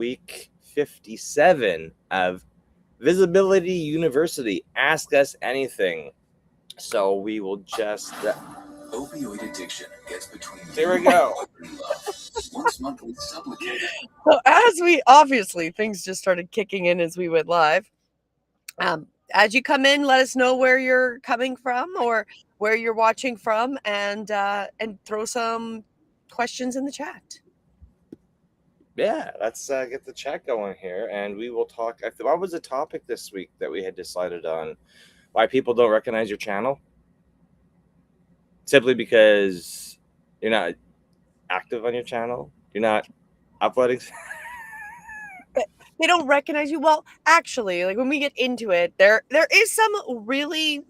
week 57 of Visibility University. Ask us anything. So we will just. Opioid addiction gets between There we go. and love. Once monthly Sublocade. So as we obviously things just started kicking in as we went live. As you come in, let us know where you're coming from or where you're watching from, and throw some questions in the chat. Yeah, let's get the chat going here, and we will talk. What was the topic this week that we had decided on? Why people don't recognize your channel? Simply because you're not active on your channel. You're not uploading. They don't recognize you. Well, actually, like when we get into it, there is some really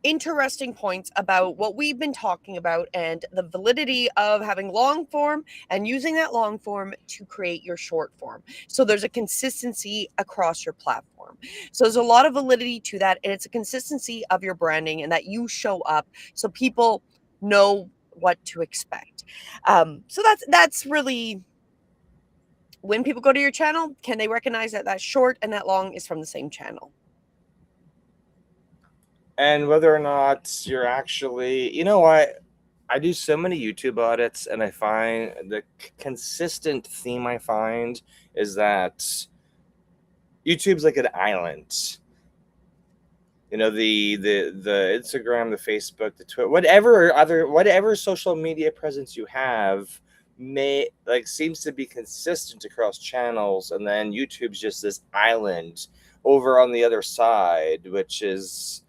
interesting points about what we've been talking about and the validity of having long form and using that long form to create your short form. So there's a consistency across your platform. So there's a lot of validity to that, and it's a consistency of your branding and that you show up so people know what to expect. So that's really when people go to your channel, can they recognize that that short and that long is from the same channel? And whether or not you're actually, you know what? I do so many YouTube audits, and I find the consistent theme I find is that YouTube's like an island. You know, the Instagram, the Facebook, the Twitter, whatever social media presence you have seems to be consistent across channels, and then YouTube's just this island over on the other side, which has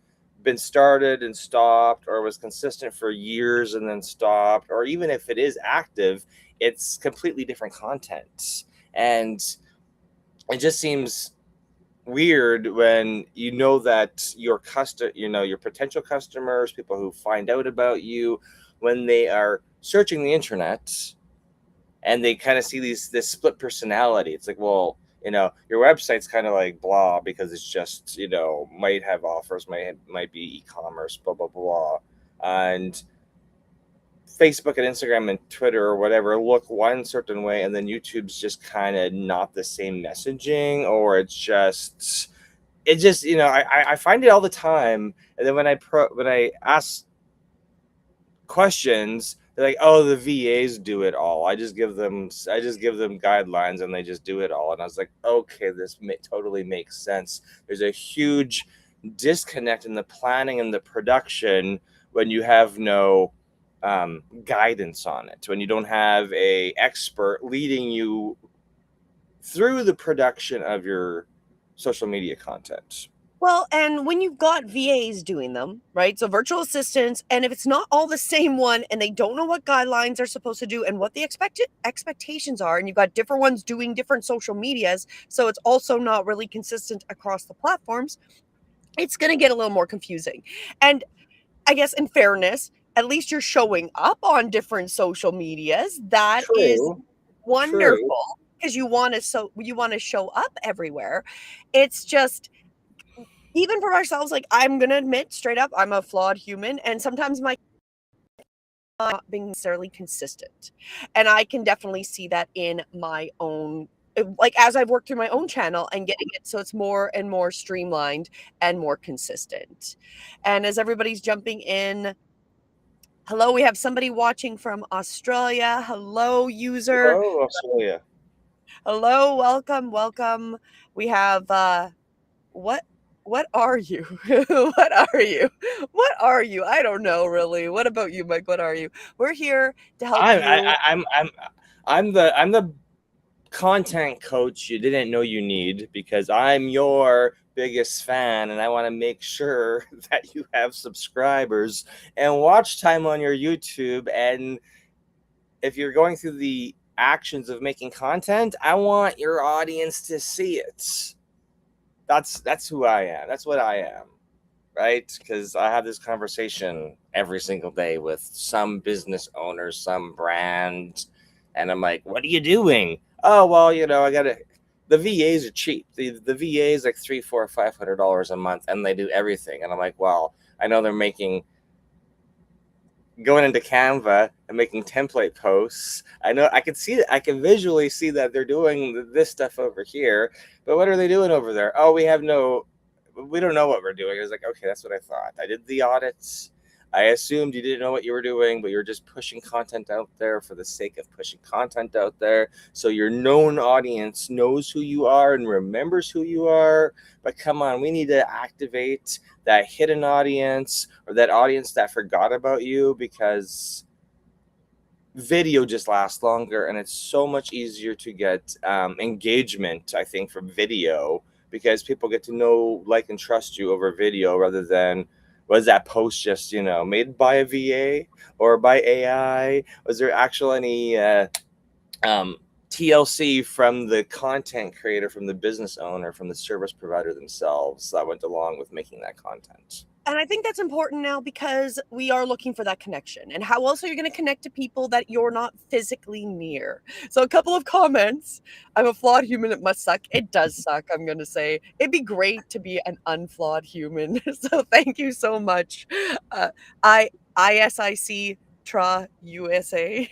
been started and stopped, or was consistent for years and then stopped, or even if it is active, it's completely different content. And it just seems weird when you know that your potential customers, people who find out about you, when they are searching the internet and they kind of see this split personality. It's like, well, your website's kind of like blah because it's just, might have offers, might be e-commerce, blah, blah, blah. And Facebook and Instagram and Twitter or whatever look one certain way, and then YouTube's just kind of not the same messaging, or I find it all the time. And then when I ask questions, they're like, oh, the VAs do it all. I just give them guidelines and they just do it all. And I was like, okay, this totally makes sense. There's a huge disconnect in the planning and the production when you have no guidance on it, when you don't have a expert leading you through the production of your social media content. Well, and when you've got VAs doing them, right? So virtual assistants, and if it's not all the same one and they don't know what guidelines are supposed to do and what the expectations are, and you've got different ones doing different social medias, so it's also not really consistent across the platforms, it's going to get a little more confusing. And I guess in fairness, at least you're showing up on different social medias. That is wonderful because you want to show up everywhere. It's just, even for ourselves, like I'm gonna admit straight up, I'm a flawed human, and sometimes my not being necessarily consistent, and I can definitely see that in my own. Like as I've worked through my own channel and getting it so it's more and more streamlined and more consistent. And as everybody's jumping in, hello, we have somebody watching from Australia. Hello, user. Hello, Australia. Hello, welcome. We have what are you? What are you? What are you? I don't know really. What about you, Mike? What are you? We're here to help you. I'm the content coach you didn't know you need, because I'm your biggest fan and I want to make sure that you have subscribers and watch time on your YouTube. And if you're going through the actions of making content, I want your audience to see it. That's who I am. That's what I am, right? Because I have this conversation every single day with some business owners, some brand, and I'm like, what are you doing? Oh, well, the VAs are cheap. The VA is like $300, $400, $500 a month, and they do everything. And I'm like, well, I know they're making going into Canva and making template posts. I know I can see it. I can visually see that they're doing this stuff over here, but what are they doing over there? Oh, we don't know what we're doing. I was like, okay, that's what I thought. I did the audits. I assumed you didn't know what you were doing, but you're just pushing content out there for the sake of pushing content out there. So your known audience knows who you are and remembers who you are. But come on, we need to activate that hidden audience or that audience that forgot about you, because video just lasts longer and it's so much easier to get engagement, I think, from video, because people get to know, like, and trust you over video rather than was that post just made by a VA or by AI? Was there actual any TLC from the content creator, from the business owner, from the service provider themselves that went along with making that content? And I think that's important now because we are looking for that connection. And how else are you going to connect to people that you're not physically near? So, a couple of comments. I'm a flawed human. It must suck. It does suck, I'm going to say. It'd be great to be an unflawed human. So, thank you so much. ISIC Tra USA.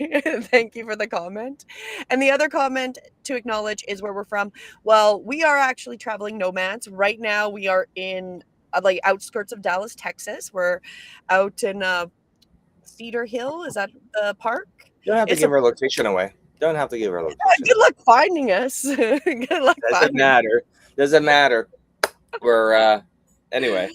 Thank you for the comment. And the other comment to acknowledge is where we're from. Well, we are actually traveling nomads. Right now, we are in like outskirts of Dallas, Texas. We're out in Cedar Hill. Is that the park? You don't have to It's give our location away. Don't have to give our location. good luck finding us. Good luck Doesn't finding. matter. Doesn't matter. We're anyway.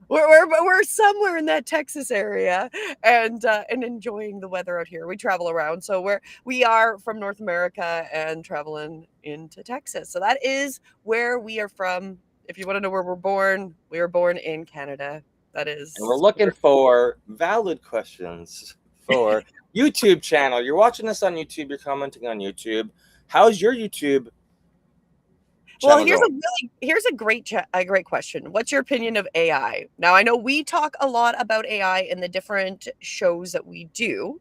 We're somewhere in that Texas area and enjoying the weather out here. We travel around, so we are from North America and traveling into Texas. So that is where we are from. If you want to know where we're born, we were born in Canada. That is. And we're looking for valid questions for YouTube channel. You're watching this on YouTube. You're commenting on YouTube. How's your YouTube Well, channel going? here's a great question. What's your opinion of AI? Now, I know we talk a lot about AI in the different shows that we do.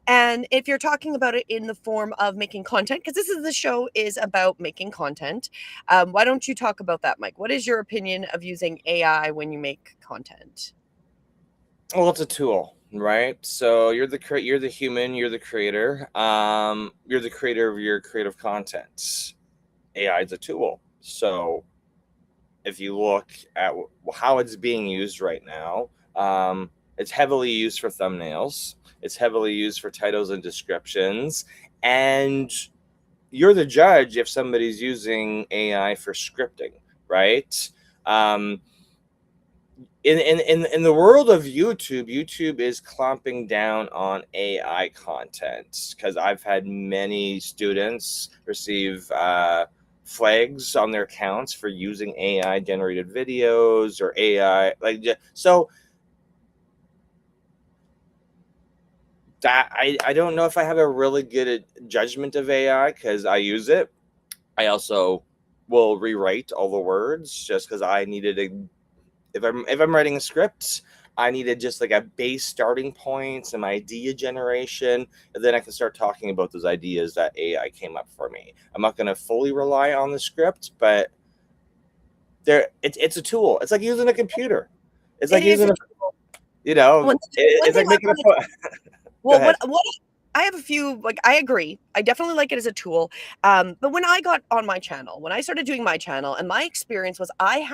And if you're talking about it in the form of making content, because the show is about making content, why don't you talk about that, Mike? What is your opinion of using AI when you make content? Well, it's a tool, right? So you're the human, you're the creator. You're the creator of your creative content. AI is a tool. So if you look at how it's being used right now, it's heavily used for thumbnails. It's heavily used for titles and descriptions. And you're the judge if somebody's using AI for scripting, right? In the world of YouTube is clamping down on AI content, because I've had many students receive flags on their accounts for using AI generated videos or AI so that I don't know if I have a really good judgment of AI because I use it. I also will rewrite all the words just because I needed if I'm writing a script, I needed just like a base starting point, some idea generation, and then I can start talking about those ideas that AI came up for me. I'm not going to fully rely on the script, but it's a tool. It's like using a computer. It's like using it's like making a phone. Well, what I have a few, like, I agree. I definitely like it as a tool. But when I got on my channel, when I started doing my channel, and my experience was I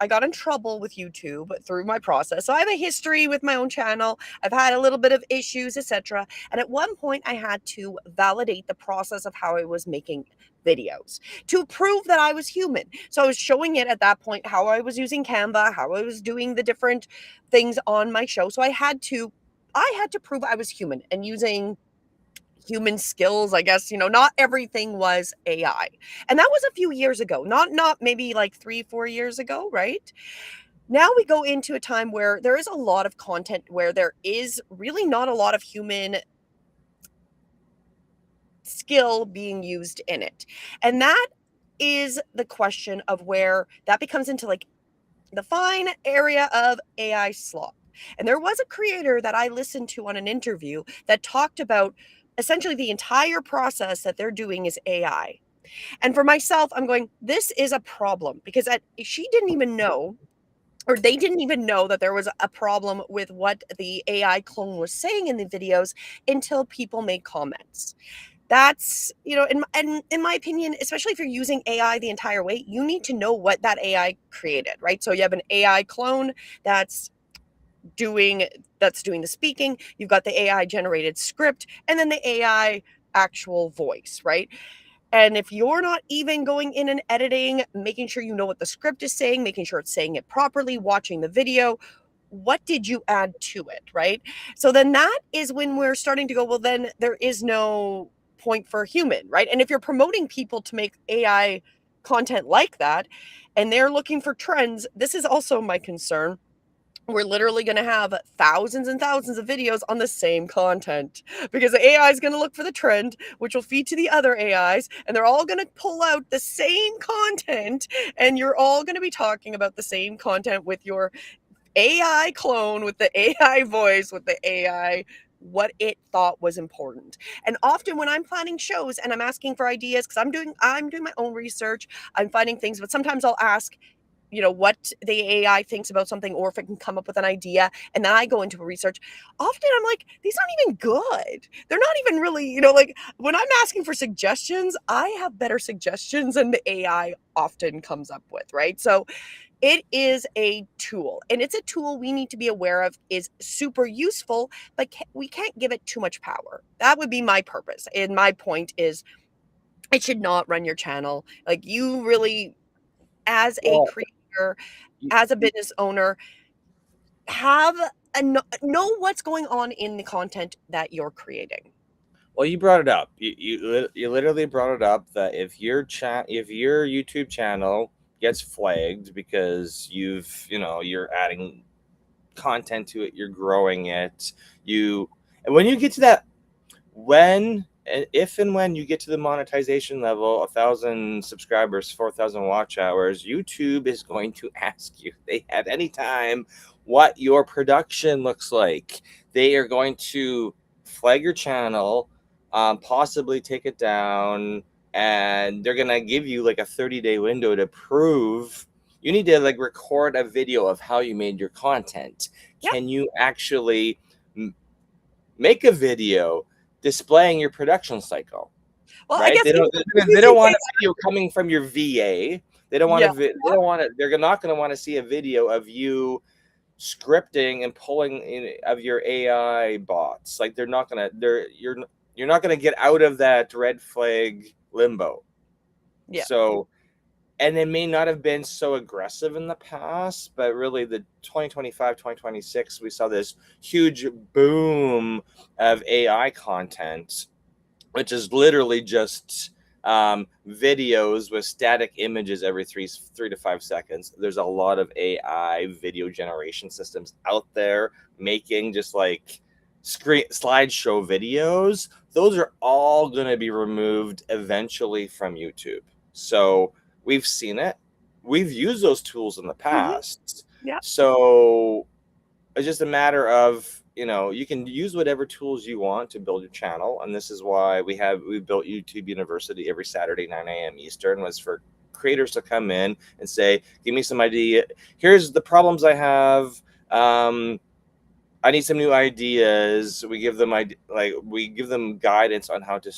got in trouble with YouTube through my process. So I have a history with my own channel. I've had a little bit of issues, etc. And at one point I had to validate the process of how I was making videos to prove that I was human. So I was showing it at that point how I was using Canva, how I was doing the different things on my show. So I had to prove I was human and using human skills, I guess. Not everything was AI. And that was a few years ago, not maybe like 3-4 years ago, right? Now we go into a time where there is a lot of content where there is really not a lot of human skill being used in it. And that is the question of where that becomes into like the fine area of AI slop. And there was a creator that I listened to on an interview that talked about essentially the entire process that they're doing is AI. And for myself, I'm going, this is a problem because she didn't even know or they didn't even know that there was a problem with what the AI clone was saying in the videos until people made comments. That's, in my opinion, especially if you're using AI the entire way, you need to know what that AI created, right? So you have an AI clone that's doing the speaking, you've got the AI generated script, and then the AI actual voice, right? And if you're not even going in and editing, making sure you know what the script is saying, making sure it's saying it properly, watching the video, what did you add to it, right? So then that is when we're starting to go, well, then there is no point for human, right? And if you're promoting people to make AI content like that and they're looking for trends, this is also my concern. We're literally going to have thousands and thousands of videos on the same content because the AI is going to look for the trend, which will feed to the other AIs, and they're all going to pull out the same content, and you're all going to be talking about the same content with your AI clone, with the AI voice, with the AI what it thought was important. And often when I'm planning shows and I'm asking for ideas, because I'm doing my own research, I'm finding things, but sometimes I'll ask, what the AI thinks about something, or if it can come up with an idea, and then I go into a research. Often I'm like, these aren't even good. They're not even really, like when I'm asking for suggestions, I have better suggestions than the AI often comes up with, right? So it is a tool, and it's a tool we need to be aware of is super useful, but we can't give it too much power. That would be my purpose. And my point is it should not run your channel. Like, you really, as a Well, creator, you, as a business owner, have know what's going on in the content that you're creating. well, you brought it up. You literally brought it up that if your YouTube channel gets flagged because you're adding content to it, you're growing it, and when you get to that, if and when you get to the monetization level, 1,000 subscribers, 4,000 watch hours, YouTube is going to ask you, they at any time, what your production looks like. They are going to flag your channel, possibly take it down, and they're gonna give you like a 30-day window to prove. You need to like record a video of how you made your content. Yep. Can you actually make a video displaying your production cycle? Well, I Right? guess They don't want a video coming from your VA. They don't want yeah. to. They don't want to. They're not going to want to see a video of you scripting and pulling in of your AI bots. Like, they're not going to. You're not going to get out of that red flag limbo. Yeah. So, and it may not have been so aggressive in the past, but really the 2025, 2026, we saw this huge boom of AI content, which is literally just videos with static images every three to 5 seconds. There's a lot of AI video generation systems out there making just like slideshow videos. Those are all going to be removed eventually from YouTube. So we've seen it. We've used those tools in the past. Yeah. So it's just a matter of, you can use whatever tools you want to build your channel. And this is why we built YouTube University every Saturday, 9 a.m. Eastern, was for creators to come in and say, give me some idea. Here's the problems I have. I need some new ideas. We give them guidance on how to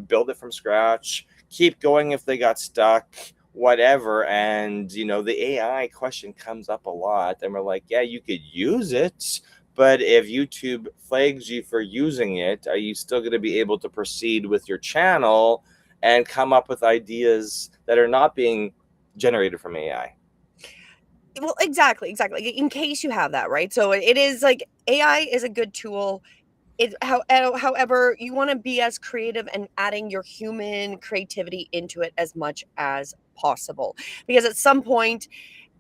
build it from scratch, keep going if they got stuck, whatever. And the AI question comes up a lot, and we're like, yeah, you could use it, but if YouTube flags you for using it, are you still going to be able to proceed with your channel and come up with ideas that are not being generated from AI? Well, exactly. In case you have that, right? So it is like AI is a good tool. However, you want to be as creative and adding your human creativity into it as much as possible, because at some point,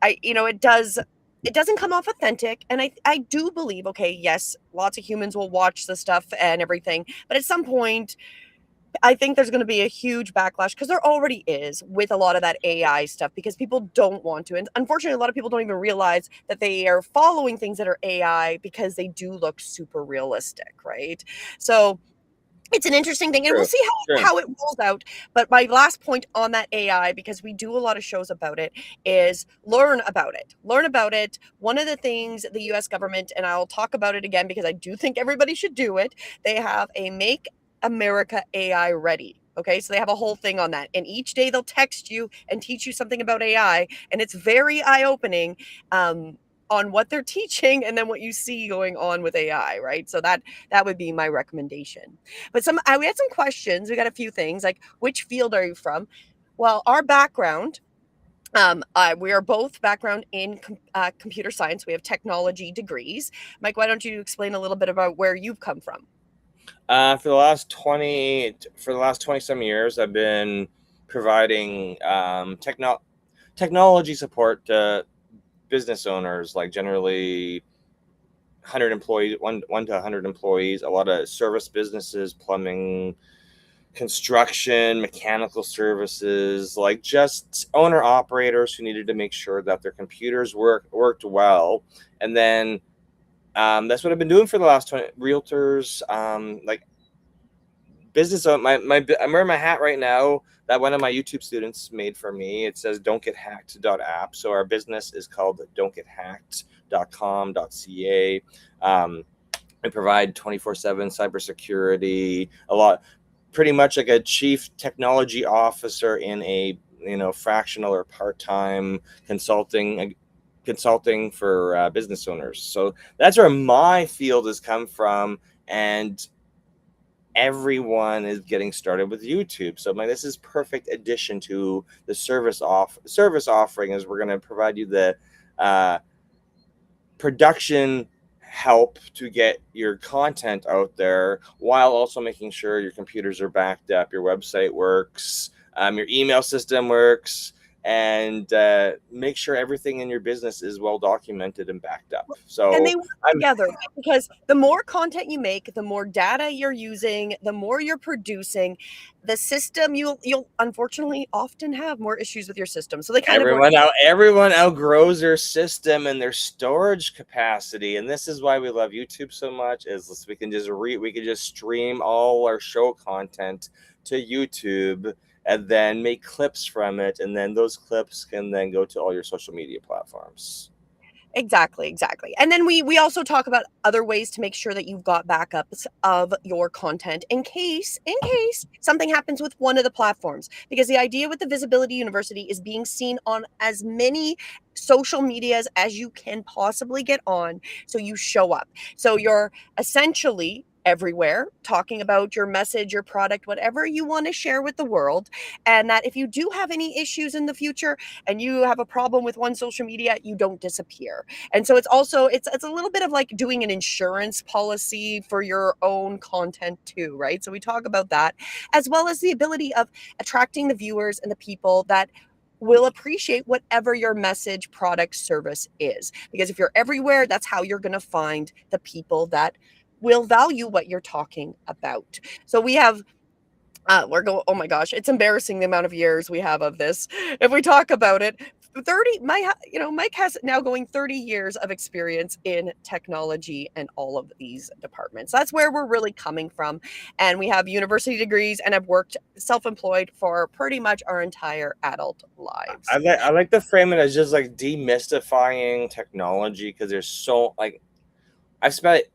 it doesn't come off authentic. And I do believe, okay, yes, lots of humans will watch the stuff and everything, but at some point, I think there's going to be a huge backlash, because there already is with a lot of that AI stuff, because people don't want to. And unfortunately, a lot of people don't even realize that they are following things that are AI because they do look super realistic, right? So it's an interesting thing, and True. we'll see True. how it rolls out. But my last point on that AI, because we do a lot of shows about it, is learn about it. Learn about it. One of the things the US government, and I'll talk about it again because I do think everybody should do it, they have a Make America AI Ready. Okay, so they have a whole thing on that. And each day they'll text you and teach you something about AI. And it's very eye opening. On what they're teaching and then what you see going on with AI, right? So that would be my recommendation. But we had some questions. We got a few things like, which field are you from? Well, our background, we are both background in computer science. We have technology degrees. Mike, why don't you explain a little bit about where you've come from? For the last 20 some years, I've been providing technology support to business owners, like generally 100 employees, one to 100 employees, a lot of service businesses, plumbing, construction, mechanical services, like just owner operators who needed to make sure that their computers worked well. And then that's what I've been doing for the last 20 realtors, like business. I'm wearing my hat right now that one of my YouTube students made for me. It says don'tgethacked.app. So our business is called don'tgethacked.com.ca. We provide 24/7 cybersecurity, pretty much like a chief technology officer in a fractional or part-time consulting for business owners. So that's where my field has come from, and everyone is getting started with YouTube. So this is perfect addition to the service offering, as we're going to provide you the production help to get your content out there while also making sure your computers are backed up, your website works, your email system works, and make sure everything in your business is well documented and backed up. So and they work together, because the more content you make, the more data you're using, the more you're producing. The system, you'll unfortunately often have more issues with your system. So they kind of work. Everyone outgrows their system and their storage capacity, and this is why we love YouTube so much. Is we can just stream all our show content to YouTube and then make clips from it, and then those clips can then go to all your social media platforms. Exactly. And then we also talk about other ways to make sure that you've got backups of your content in case something happens with one of the platforms. Because the idea with the Visibility University is being seen on as many social medias as you can possibly get on, so you show up. So you're essentially everywhere talking about your message, your product, whatever you want to share with the world. And that if you do have any issues in the future and you have a problem with one social media, you don't disappear. And so it's a little bit of like doing an insurance policy for your own content too, right? So we talk about that, as well as the ability of attracting the viewers and the people that will appreciate whatever your message, product, service is. Because if you're everywhere, that's how you're going to find the people that will value what you're talking about. So we have oh my gosh, it's embarrassing the amount of years we have of this. If we talk about it, Mike has now going 30 years of experience in technology and all of these departments. That's where we're really coming from. And we have university degrees and have worked self-employed for pretty much our entire adult lives. I like to frame it as just like demystifying technology, because there's so I've spent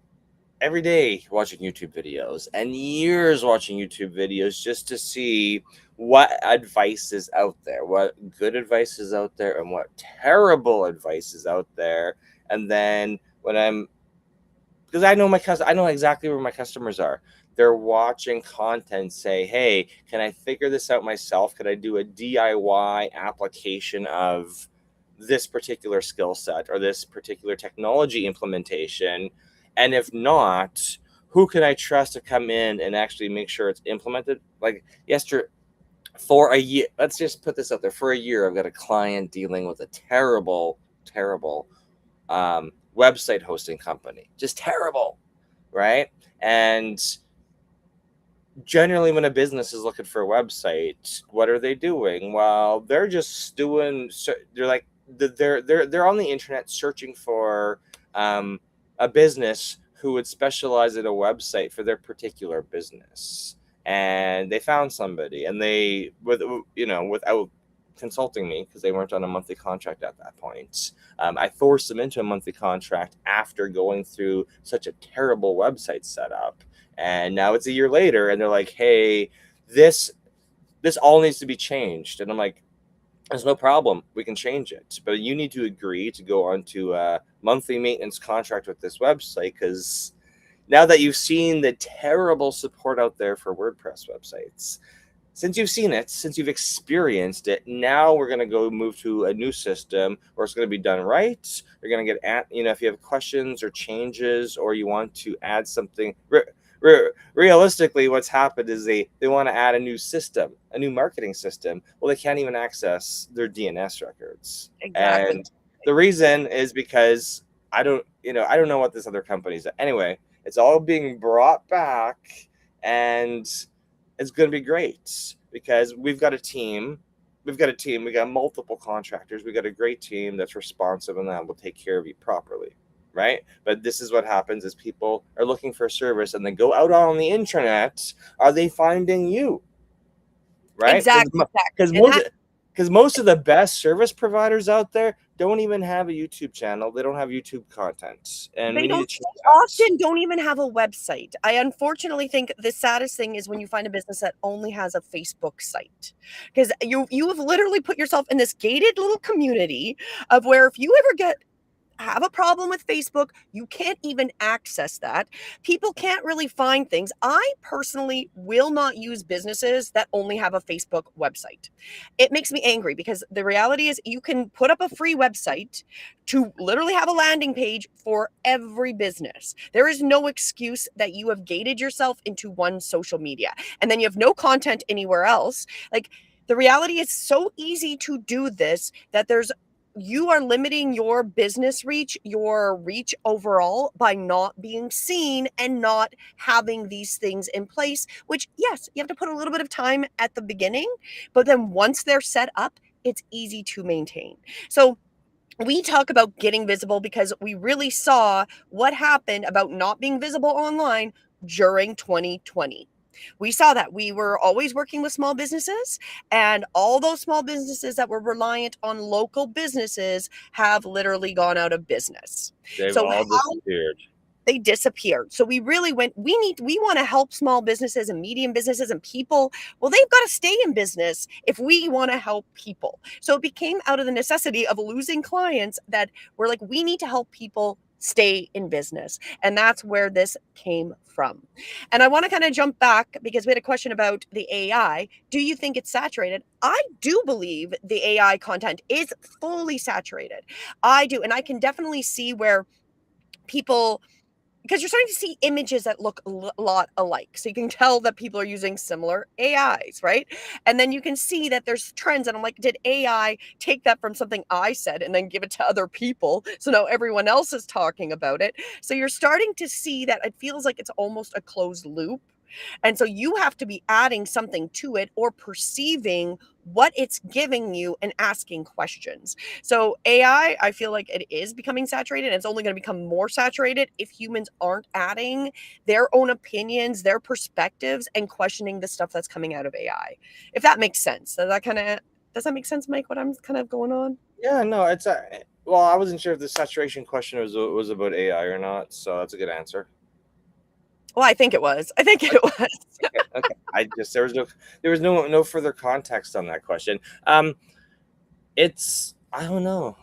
every day watching YouTube videos and years watching YouTube videos just to see what advice is out there, what good advice is out there, and what terrible advice is out there. And then because I know I know exactly where my customers are. They're watching content, say, hey, can I figure this out myself? Could I do a DIY application of this particular skill set or this particular technology implementation? And if not, who can I trust to come in and actually make sure it's implemented? Like yesterday, for a year, let's just put this out there. For a year, I've got a client dealing with a terrible website hosting company. Just terrible, right? And generally when a business is looking for a website, what are they doing? Well, they're just doing, they're on the internet searching for a business who would specialize in a website for their particular business. And they found somebody, and they, without consulting me, because they weren't on a monthly contract at that point, I forced them into a monthly contract after going through such a terrible website setup. And now it's a year later, and they're like, hey, this all needs to be changed. And I'm like, there's no problem. We can change it. But you need to agree to go on to a monthly maintenance contract with this website, because now that you've seen the terrible support out there for WordPress websites, since you've seen it, since you've experienced it, now we're going to go move to a new system where it's going to be done right. You're going to get, if you have questions or changes, or you want to add something. Realistically, what's happened is they want to add a new system, a new marketing system. Well, they can't even access their DNS records. Exactly. And the reason is because I don't know what this other company is. Anyway, it's all being brought back, and it's going to be great because we've got a team. We got multiple contractors. We got a great team that's responsive and that will take care of you properly. Right? But this is what happens is people are looking for a service and they go out on the internet. Are they finding you? Right? Exactly. Because most of the best service providers out there don't even have a YouTube channel. They don't have YouTube content. And They we need to don't change often don't even have a website. I unfortunately think the saddest thing is when you find a business that only has a Facebook site, because you have literally put yourself in this gated little community of where if you ever have a problem with Facebook, you can't even access that. People can't really find things. I personally will not use businesses that only have a Facebook website. It makes me angry because the reality is you can put up a free website to literally have a landing page for every business. There is no excuse that you have gated yourself into one social media and then you have no content anywhere else. Like, the reality is so easy to do this that you are limiting your business reach, your reach overall, by not being seen and not having these things in place, which, yes, you have to put a little bit of time at the beginning, but then once they're set up, it's easy to maintain. So we talk about getting visible because we really saw what happened about not being visible online during 2020. We saw that we were always working with small businesses, and all those small businesses that were reliant on local businesses have literally gone out of business. They've So all disappeared. they disappeared. So we really we want to help small businesses and medium businesses and people. Well, they've got to stay in business if we want to help people. So it became out of the necessity of losing clients that we're like, we need to help people stay in business. And that's where this came from. And I want to kind of jump back because we had a question about the AI. Do you think it's saturated? I do believe the AI content is fully saturated. I do. And I can definitely see where people, because you're starting to see images that look a lot alike. So you can tell that people are using similar AIs, right? And then you can see that there's trends. And I'm like, did AI take that from something I said and then give it to other people? So now everyone else is talking about it. So you're starting to see that it feels like it's almost a closed loop. And so you have to be adding something to it or perceiving what it's giving you and asking questions. So AI, I feel like it is becoming saturated. And it's only going to become more saturated if humans aren't adding their own opinions, their perspectives, and questioning the stuff that's coming out of AI. If that makes sense. Does that make sense, Mike, what I'm kind of going on? Yeah, no, it's well, I wasn't sure if the saturation question was about AI or not, so that's a good answer. Well, I think it was. Okay. There was no further context on that question. It's, I don't know.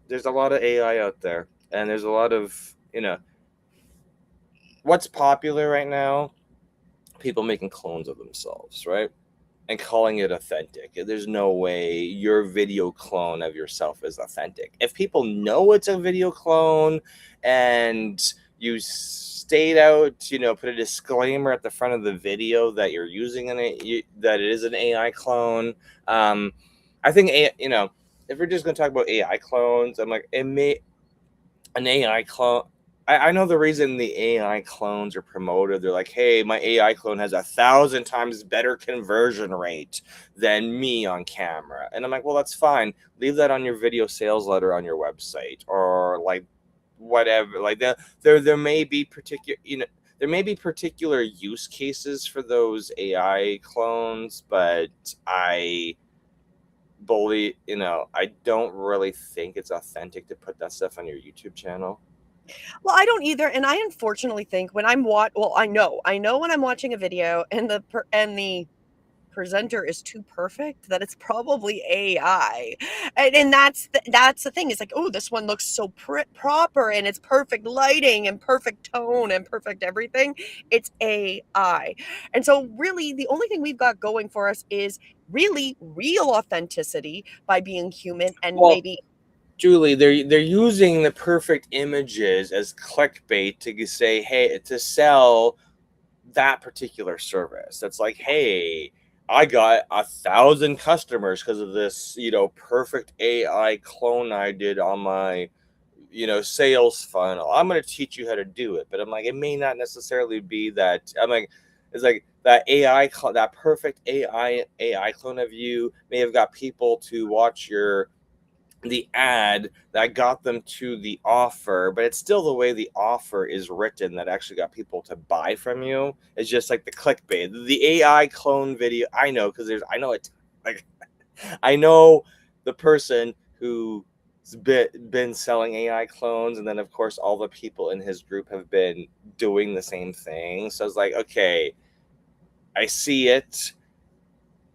There's a lot of AI out there, and there's a lot of, what's popular right now, people making clones of themselves, right? And calling it authentic. There's no way your video clone of yourself is authentic. If people know it's a video clone and you stayed out, put a disclaimer at the front of the video that you're using that it is an AI clone. I think, if we're just going to talk about AI clones, I'm like, an AI clone. I know the reason the AI clones are promoted. They're like, hey, my AI clone has 1,000 times better conversion rate than me on camera. And I'm like, well, that's fine. Leave that on your video sales letter on your website, or like whatever. Like there may be particular, there may be particular use cases for those AI clones, but I believe, I don't really think it's authentic to put that stuff on your YouTube channel. Well, I don't either, and I unfortunately think when I know when I'm watching a video and the presenter is too perfect that it's probably AI. And that's the thing. It's like, oh, this one looks so proper and it's perfect lighting and perfect tone and perfect everything. It's AI. And so really the only thing we've got going for us is really real authenticity by being human and Well, maybe Julie, they're using the perfect images as clickbait to say, hey, to sell that particular service. That's like, hey, I got 1,000 customers because of this, perfect AI clone I did on my, sales funnel. I'm going to teach you how to do it. But I'm like, it may not necessarily be that. I'm like, it's like that that perfect AI clone of you may have got people to watch the ad that got them to the offer, but it's still the way the offer is written that actually got people to buy from you. It's just like the clickbait. The AI clone video, I know, because I know it, like, I know the person who's been selling AI clones, and then of course all the people in his group have been doing the same thing. So it's like, okay, I see it.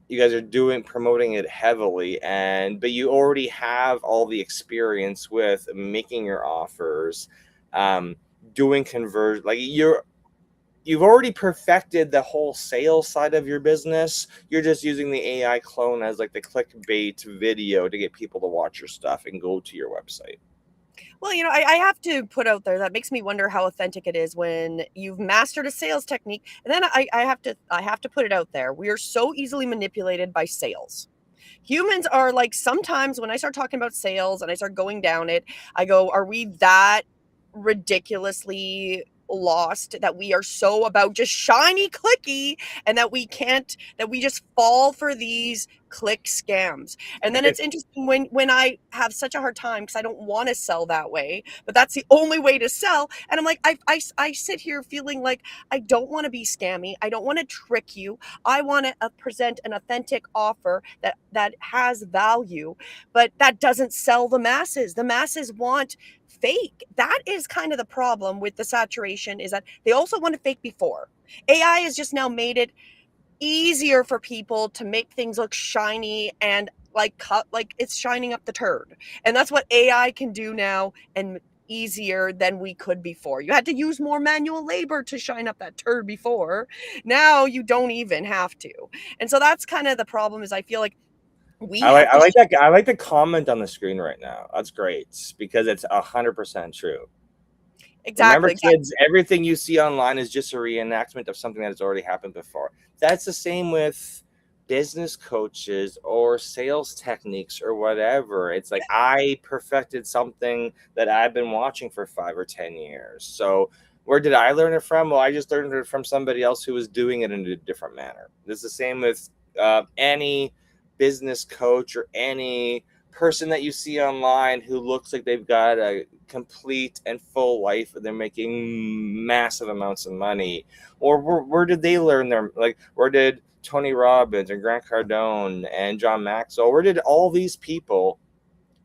You guys are promoting it heavily, but you already have all the experience with making your offers, doing conversion. Like you've already perfected the whole sales side of your business. You're just using the AI clone as like the clickbait video to get people to watch your stuff and go to your website. Well, I have to put out there that makes me wonder how authentic it is when you've mastered a sales technique, and then I have to put it out there. We are so easily manipulated by sales. Humans are like, sometimes when I start talking about sales and I start going down it, I go, are we that ridiculously lost that we are so about just shiny clicky and that we just fall for these click scams? And then it's interesting when I have such a hard time because I don't want to sell that way, but that's the only way to sell. And I'm like, I sit here feeling like I don't want to be scammy. I don't want to trick you. I want to present an authentic offer that has value, but that doesn't sell the masses. The masses want fake. That is kind of the problem with the saturation, is that they also want to fake before. AI has just now made it easier for people to make things look shiny and like it's shining up the turd. And that's what AI can do now, and easier than we could before. You had to use more manual labor to shine up that turd before. Now you don't even have to. And so that's kind of the problem, is I feel like we have I to like that. I like the comment on the screen right now. That's great because it's 100% true. Remember, exactly. kids, everything you see online is just a reenactment of something that has already happened before. That's the same with business coaches or sales techniques or whatever. It's like I perfected something that I've been watching for 5 or 10 years. So where did I learn it from? Well, I just learned it from somebody else who was doing it in a different manner. It's the same with any business coach or any person that you see online who looks like they've got a complete and full life and they're making massive amounts of money. Or where did they learn where did Tony Robbins and Grant Cardone and John Maxwell, where did all these people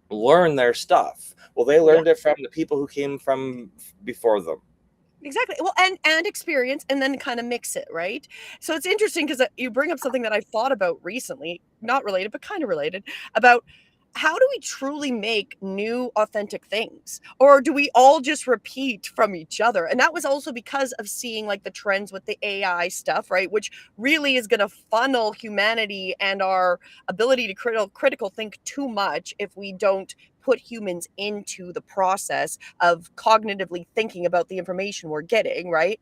learn their stuff? Well, they learned it from the people who came from before them. Exactly. Well, and experience, and then kind of mix it, right? So it's interesting because you bring up something that I thought about recently, not related, but kind of related, about how do we truly make new authentic things, or do we all just repeat from each other? And that was also because of seeing like the trends with the AI stuff, right? Which really is going to funnel humanity and our ability to critical think too much if we don't put humans into the process of cognitively thinking about the information we're getting, right?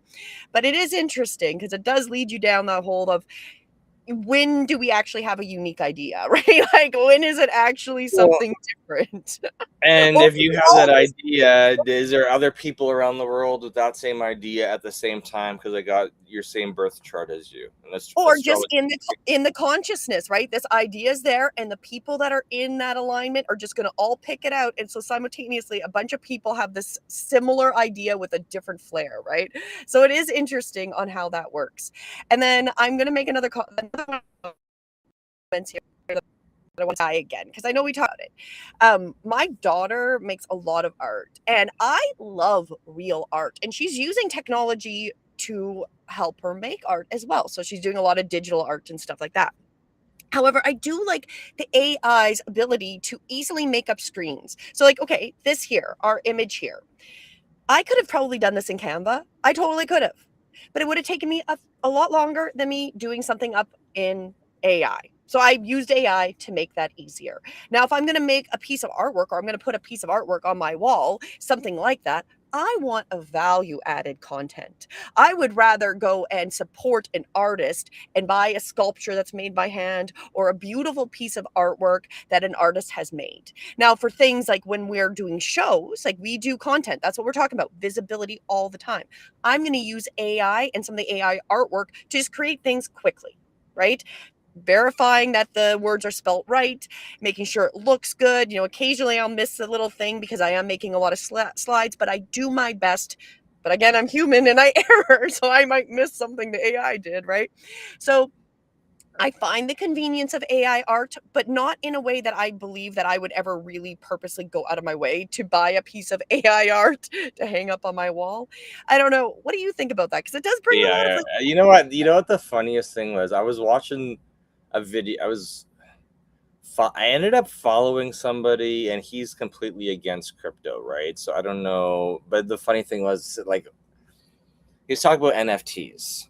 But it is interesting because it does lead you down that hole of, when do we actually have a unique idea, right? Like, when is it actually something different? And Or if you have that idea, is there other people around the world with that same idea at the same time? Because your same birth chart as you, and that's or just astrology. in the consciousness, right? This idea is there, and the people that are in that alignment are just going to all pick it out, and so simultaneously a bunch of people have this similar idea with a different flair, right? So it is interesting on how that works. And then I'm going to make another comments here that I want to die again, because I know we talked about it. My daughter makes a lot of art, and I love real art, and she's using technology to help her make art as well. So she's doing a lot of digital art and stuff like that. However, I do like the AI's ability to easily make up screens. So, like, okay, this here, our image here, I could have probably done this in Canva. I totally could have, but it would have taken me a lot longer than me doing something up in AI. So I used AI to make that easier. Now, if I'm going to make a piece of artwork, or I'm going to put a piece of artwork on my wall, something like that, I want a value added content. I would rather go and support an artist and buy a sculpture that's made by hand, or a beautiful piece of artwork that an artist has made. Now, for things like when we're doing shows, like we do content, that's what we're talking about, visibility all the time. I'm going to use AI and some of the AI artwork to just create things quickly, right? Verifying that the words are spelt right, making sure it looks good. Occasionally I'll miss a little thing because I am making a lot of slides, but I do my best. But again, I'm human and I error, so I might miss something the AI did, right? So I find the convenience of AI art, but not in a way that I believe that I would ever really purposely go out of my way to buy a piece of AI art to hang up on my wall. I don't know. What do you think about that? Because it does bring a lot of like, You know what? You know what the funniest thing was? I was watching a video. I ended up following somebody, and he's completely against crypto, right? So I don't know. But the funny thing was, like, he was talking about NFTs,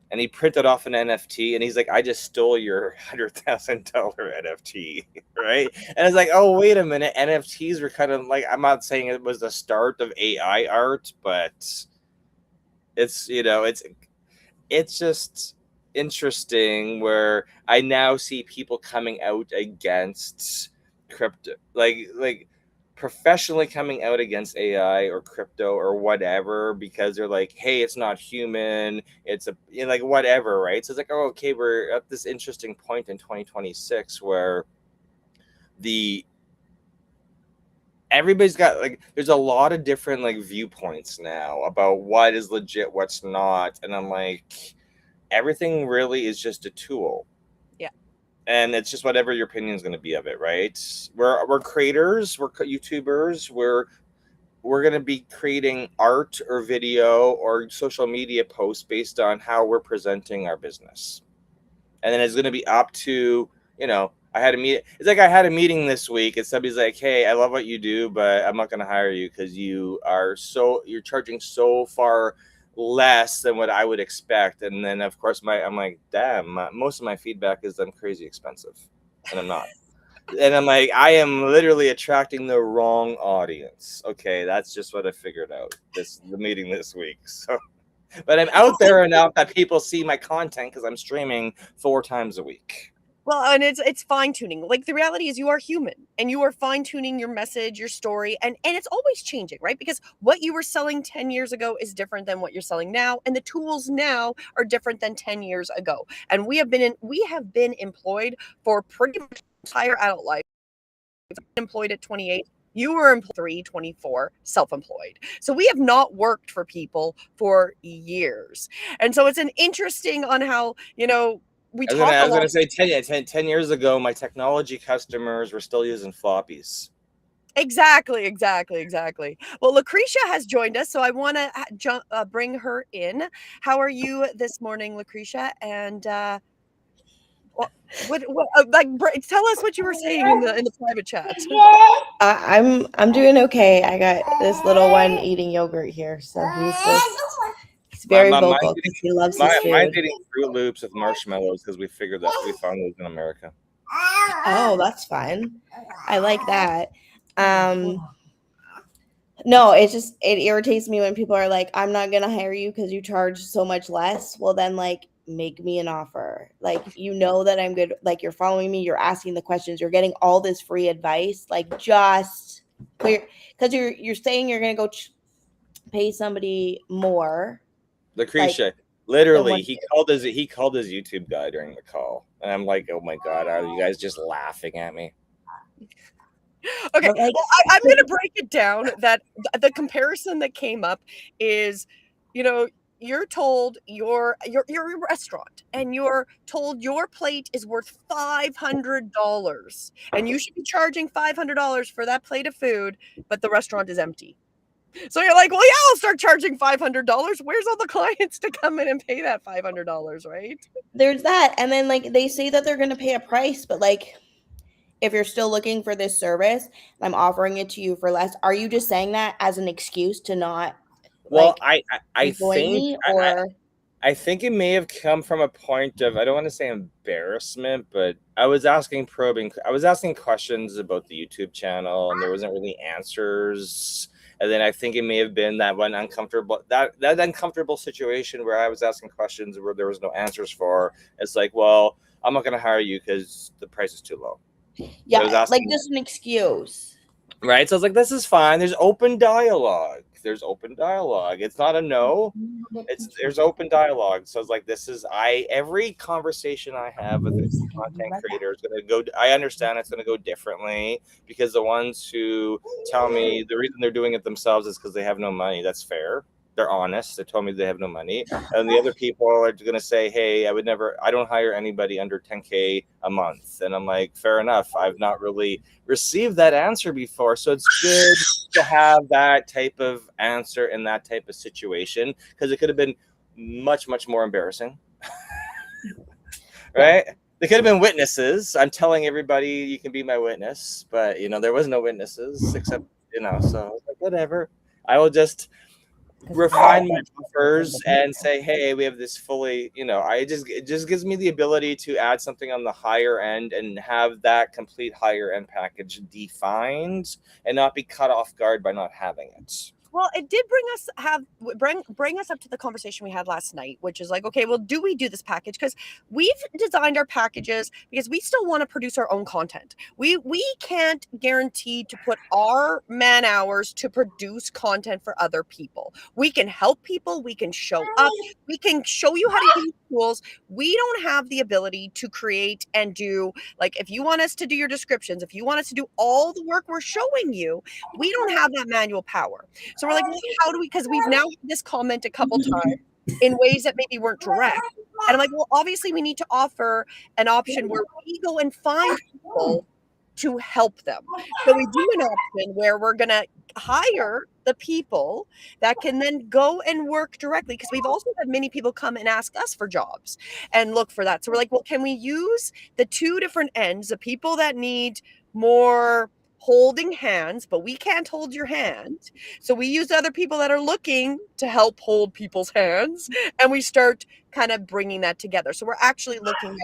and he printed off an NFT, and he's like, "I just stole your $100,000 NFT," right? And it's like, oh, wait a minute, NFTs were kind of like, I'm not saying it was the start of AI art, but it's it's just interesting where I now see people coming out against crypto, like professionally coming out against AI or crypto or whatever, because they're like, hey, it's not human, it's like whatever, right? So it's like, oh, okay, we're at this interesting point in 2026 where everybody's got, like, there's a lot of different like viewpoints now about what is legit, what's not, and I'm like, everything really is just a tool. Yeah. And it's just whatever your opinion is going to be of it, right? We're creators, we're YouTubers, we're going to be creating art or video or social media posts based on how we're presenting our business. And then it's going to be up to, I had a meeting. It's like I had a meeting this week, and somebody's like, "Hey, I love what you do, but I'm not going to hire you because you're charging so far less than what I would expect." And then, of course, I'm like, "Damn!" Most of my feedback is I'm crazy expensive, and I'm not. And I'm like, I am literally attracting the wrong audience. Okay, that's just what I figured out the meeting this week. So, but I'm out there enough that people see my content because I'm streaming 4 times a week. Well, and it's fine tuning. Like, the reality is you are human and you are fine tuning your message, your story, and it's always changing, right? Because what you were selling 10 years ago is different than what you're selling now, and the tools now are different than 10 years ago. And we have been employed for pretty much entire adult life. Employed at 28. You were employed 24, self-employed. So we have not worked for people for years. And so it's an interesting on how, we talk a lot. I was going to say 10 years ago, my technology customers were still using floppies. Exactly. Well, Lucretia has joined us, so I want to bring her in. How are you this morning, Lucretia? And tell us what you were saying in the private chat. I'm doing okay. I got this little one eating yogurt here, so he's very vocal because he loves his food. Mine's eating Fruit Loops with marshmallows because we found those in America. Oh, that's fun. I like that. No, it irritates me when people are like, I'm not gonna hire you because you charge so much less. Well, then, like, make me an offer. Like, that I'm good. Like, you're following me, you're asking the questions, you're getting all this free advice. Like, just clear, because you're saying you're gonna go pay somebody more. Lucretia, Literally, what- he called his YouTube guy during the call, and I'm like, oh my god, are you guys just laughing at me? Okay, But, like, well, I'm going to break it down that the comparison that came up is, you know, you're told you're a restaurant and you're told your plate is worth $500 and you should be charging $500 for that plate of food, but the restaurant is empty. So you're like, well, yeah, I'll start charging $500. Where's all the clients to come in and pay that $500, right? there's that, and then like they say that they're going to pay a price, but like if you're still looking for this service and I'm offering it to you for less, are you just saying that as an excuse to not Well, like I join think me, or I think it may have come from a point of, I don't want to say embarrassment, but I was asking questions about the YouTube channel and there wasn't really answers. And then I think it may have been that uncomfortable situation where I was asking questions where there was no answers for. It's like, well, I'm not going to hire you because the price is too low. yeah, I was asking- like just an excuse. Right. So I was like, this is fine. There's open dialogue. It's not a no. There's open dialogue. So it's like, every conversation I have with a content creator is going to go. I understand it's going to go differently because the ones who tell me the reason they're doing it themselves is because they have no money. That's fair. They're honest. They told me they have no money. And the other people are going to say, hey, I don't hire anybody under 10K a month. And I'm like, fair enough. I've not really received that answer before. So it's good to have that type of answer in that type of situation because it could have been much, much more embarrassing. Right? They could have been witnesses. I'm telling everybody you can be my witness, but there was no witnesses except, so I was like, whatever. I will just refine my offers and say, hey, we have this fully, it just gives me the ability to add something on the higher end and have that complete higher end package defined and not be cut off guard by not having it. Well, it did bring us up to the conversation we had last night, which is like, okay, well, do we do this package? Because we've designed our packages because we still want to produce our own content. We can't guarantee to put our man hours to produce content for other people. We can help people. We can show up. We can show you how to use tools. We don't have the ability to create and do, like, if you want us to do your descriptions, if you want us to do all the work we're showing you, we don't have that manual power. So we're like, well, how do we, because we've now had this comment a couple times in ways that maybe weren't direct. And I'm like, well, obviously we need to offer an option where we go and find people to help them. So we do an option where we're going to hire the people that can then go and work directly. Because we've also had many people come and ask us for jobs and look for that. So we're like, well, can we use the two different ends, the people that need more holding hands, but we can't hold your hand. So we use other people that are looking to help hold people's hands, and we start kind of bringing that together. So we're actually looking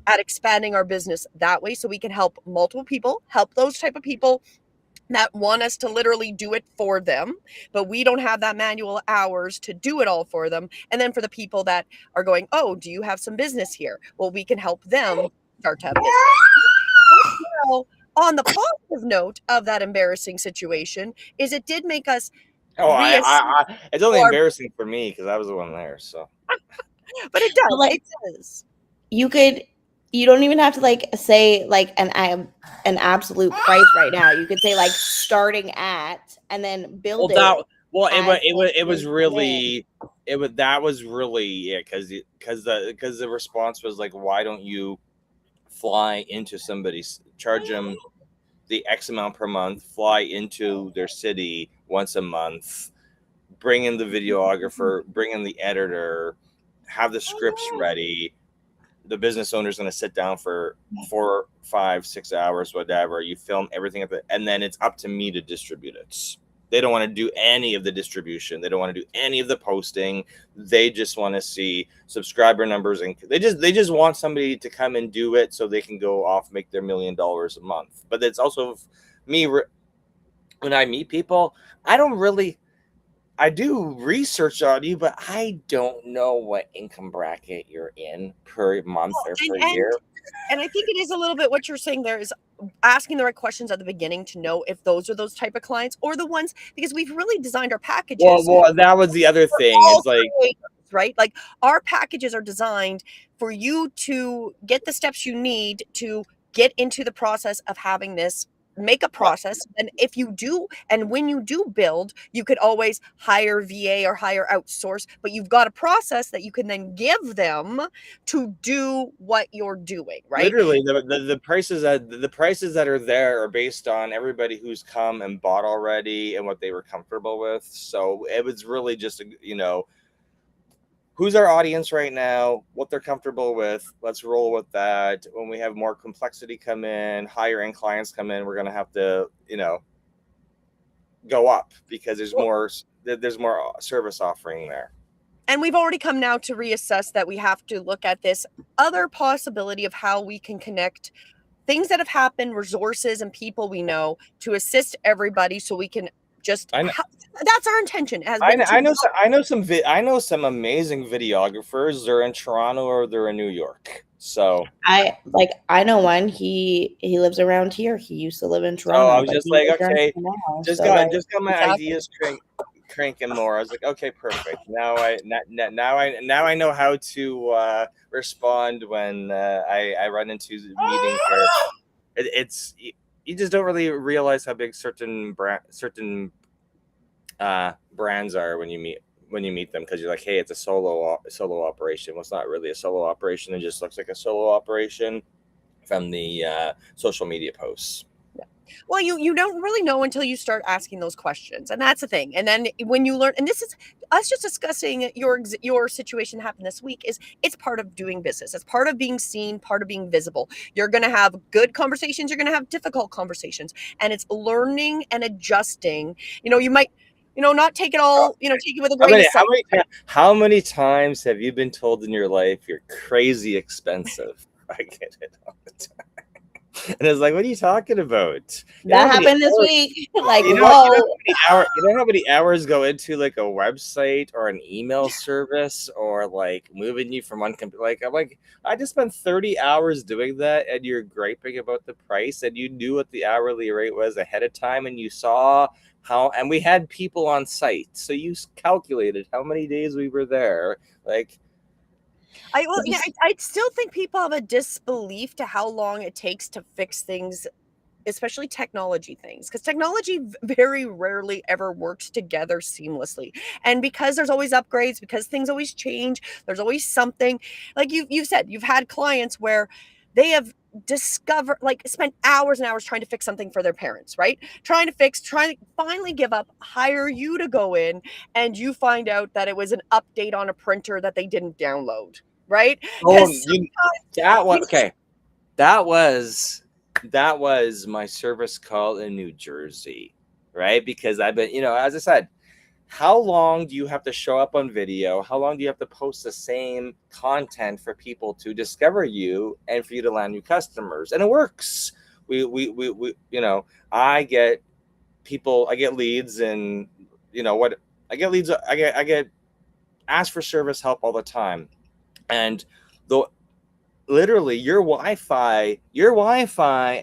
at expanding our business that way so we can help multiple people, help those type of people that want us to literally do it for them, but we don't have that manual hours to do it all for them. And then for the people that are going, oh, do you have some business here? Well, we can help them start to have business. Well, on the positive note of that embarrassing situation is it did make us it's only embarrassing for me because I was the one there. So, but it does. Like, it does. you don't even have to like say like an absolute price right now. You could say like starting at, and then build that was really it because the response was like, why don't you fly into somebody's, charge them the X amount per month, fly into their city once a month, bring in the videographer, bring in the editor, have the scripts ready. The business owner is going to sit down for 4, 5, 6 hours, whatever. You film everything and then it's up to me to distribute it. They don't want to do any of the distribution. They don't want to do any of the posting. They just want to see subscriber numbers, and they just want somebody to come and do it so they can go off, make their $1 million a month. But it's also me when I meet people, I do research on you, but I don't know what income bracket you're in per month or per year. And I think it is a little bit what you're saying there is asking the right questions at the beginning to know if those are those type of clients or the ones, because we've really designed our packages. Well, that was the other thing. It's like, right? Like our packages are designed for you to get the steps you need to get into the process of having this make a process. And if you do, and when you do build, you could always hire VA or hire outsource, but you've got a process that you can then give them to do what you're doing, right? Literally, the prices that are there are based on everybody who's come and bought already and what they were comfortable with. So it was really just who's our audience right now, what they're comfortable with. Let's roll with that. When we have more complexity come in, higher end clients come in, we're going to have to, go up because there's more service offering there. And we've already come now to reassess that we have to look at this other possibility of how we can connect things that have happened, resources and people we know to assist everybody so we can just that's our intention. I know some amazing videographers. They're in Toronto or they're in New York. So I know one. He lives around here. He used to live in Toronto. I was just like, okay, just got my Exactly. ideas cranking more. I was like, okay, perfect. Now I know how to respond when I run into meetings where it's you just don't really realize how big certain brands are when you meet them, because you're like, hey, it's a solo operation. Well, it's not really a solo operation. It just looks like a solo operation from the social media posts. Well, you don't really know until you start asking those questions, and that's the thing. And then when you learn, and this is us just discussing your situation happened this week, is it's part of doing business. It's part of being seen, part of being visible. You're going to have good conversations. You're going to have difficult conversations, and it's learning and adjusting. You might, not take it all, take it with a grain of salt. How many times have you been told in your life you're crazy expensive? I get it all the time. And it's like, what are you talking about? That happened this week. Like, you whoa. How many hours go into like a website or an email service or like moving you from one computer? Like, I'm like, I just spent 30 hours doing that, and you're griping about the price, and you knew what the hourly rate was ahead of time, and you saw how, and we had people on site, so you calculated how many days we were there. Like, I still think people have a disbelief to how long it takes to fix things, especially technology things, because technology very rarely ever works together seamlessly. And because there's always upgrades, because things always change, there's always something. Like you've said, you've had clients where they have spent hours and hours trying to fix something for their parents, right? Trying to finally give up, hire you to go in, and you find out that it was an update on a printer that they didn't download, right? That was my service call in New Jersey, right? Because I've been, as I said, how long do you have to show up on video? How long do you have to post the same content for people to discover you and for you to land new customers? And it works. I get leads, and I get asked for service help all the time. And literally your Wi-Fi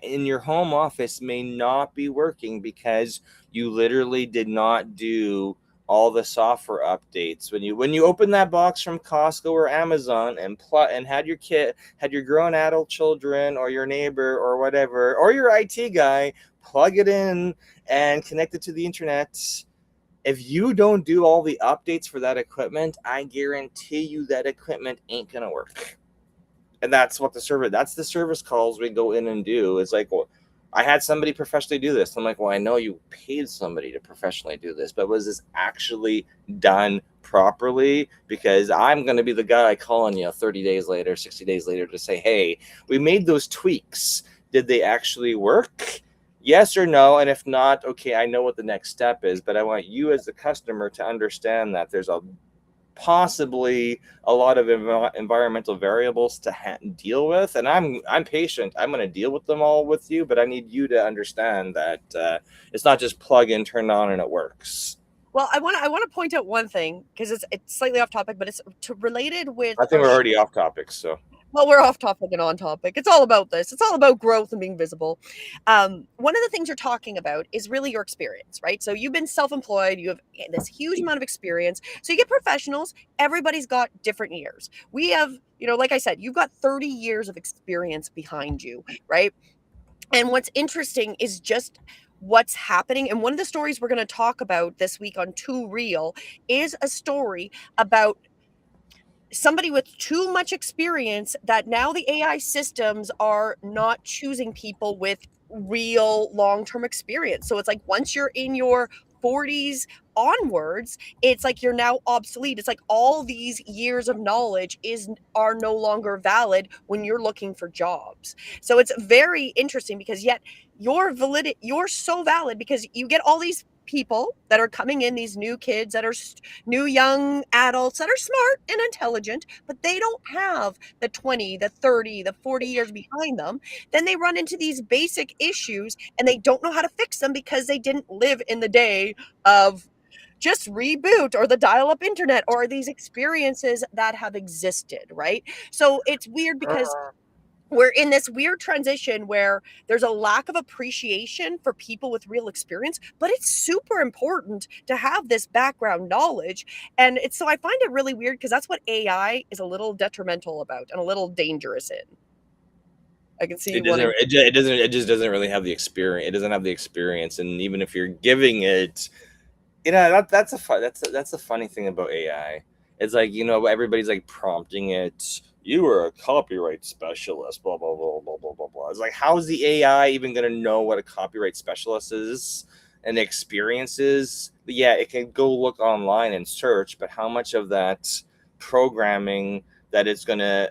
in your home office may not be working because you literally did not do all the software updates. When you open that box from Costco or Amazon and had your grown adult children or your neighbor or whatever, or your IT guy plug it in and connect it to the internet, if you don't do all the updates for that equipment, I guarantee you that equipment ain't gonna work. And that's the service calls we go in and do. It's like, well, I had somebody professionally do this. I'm like, well, I know you paid somebody to professionally do this, but was this actually done properly? Because I'm going to be the guy calling you 30 days later, 60 days later to say, hey, we made those tweaks. Did they actually work? Yes or no? And if not, okay, I know what the next step is, but I want you as the customer to understand that there's possibly a lot of environmental variables to deal with, and I'm patient. I'm going to deal with them all with you, but I need you to understand that it's not just plug in, turn on, and it works. Well, I want to point out one thing, because it's slightly off topic, but it's related with. I think we're already off topic, so. Well, we're off topic and on topic. It's all about this. It's all about growth and being visible. One of the things you're talking about is really your experience, right? So you've been self-employed. You have this huge amount of experience. So you get professionals. Everybody's got different years. We have, like I said, you've got 30 years of experience behind you, right? And what's interesting is just what's happening. And one of the stories we're going to talk about this week on Too Real is a story about somebody with too much experience that now the AI systems are not choosing people with real long-term experience. So it's like once you're in your 40s onwards, it's like you're now obsolete. It's like all these years of knowledge are no longer valid when you're looking for jobs. So it's very interesting because yet you're so valid because you get all these people that are coming in, these new kids that are new young adults that are smart and intelligent, but they don't have the 20, the 30, the 40 years behind them. Then they run into these basic issues and they don't know how to fix them because they didn't live in the day of just reboot or the dial-up internet or these experiences that have existed, right? So it's weird because we're in this weird transition where there's a lack of appreciation for people with real experience, but it's super important to have this background knowledge. And so I find it really weird because that's what AI is a little detrimental about and a little dangerous in. I can see it just doesn't really have the experience. It doesn't have the experience, and even if you're giving it, that's a funny thing about AI. It's like, everybody's like prompting it. You are a copyright specialist, blah, blah, blah, blah, blah, blah, blah. It's like, how is the AI even going to know what a copyright specialist is and experiences? Yeah, it can go look online and search, but how much of that programming that it's going to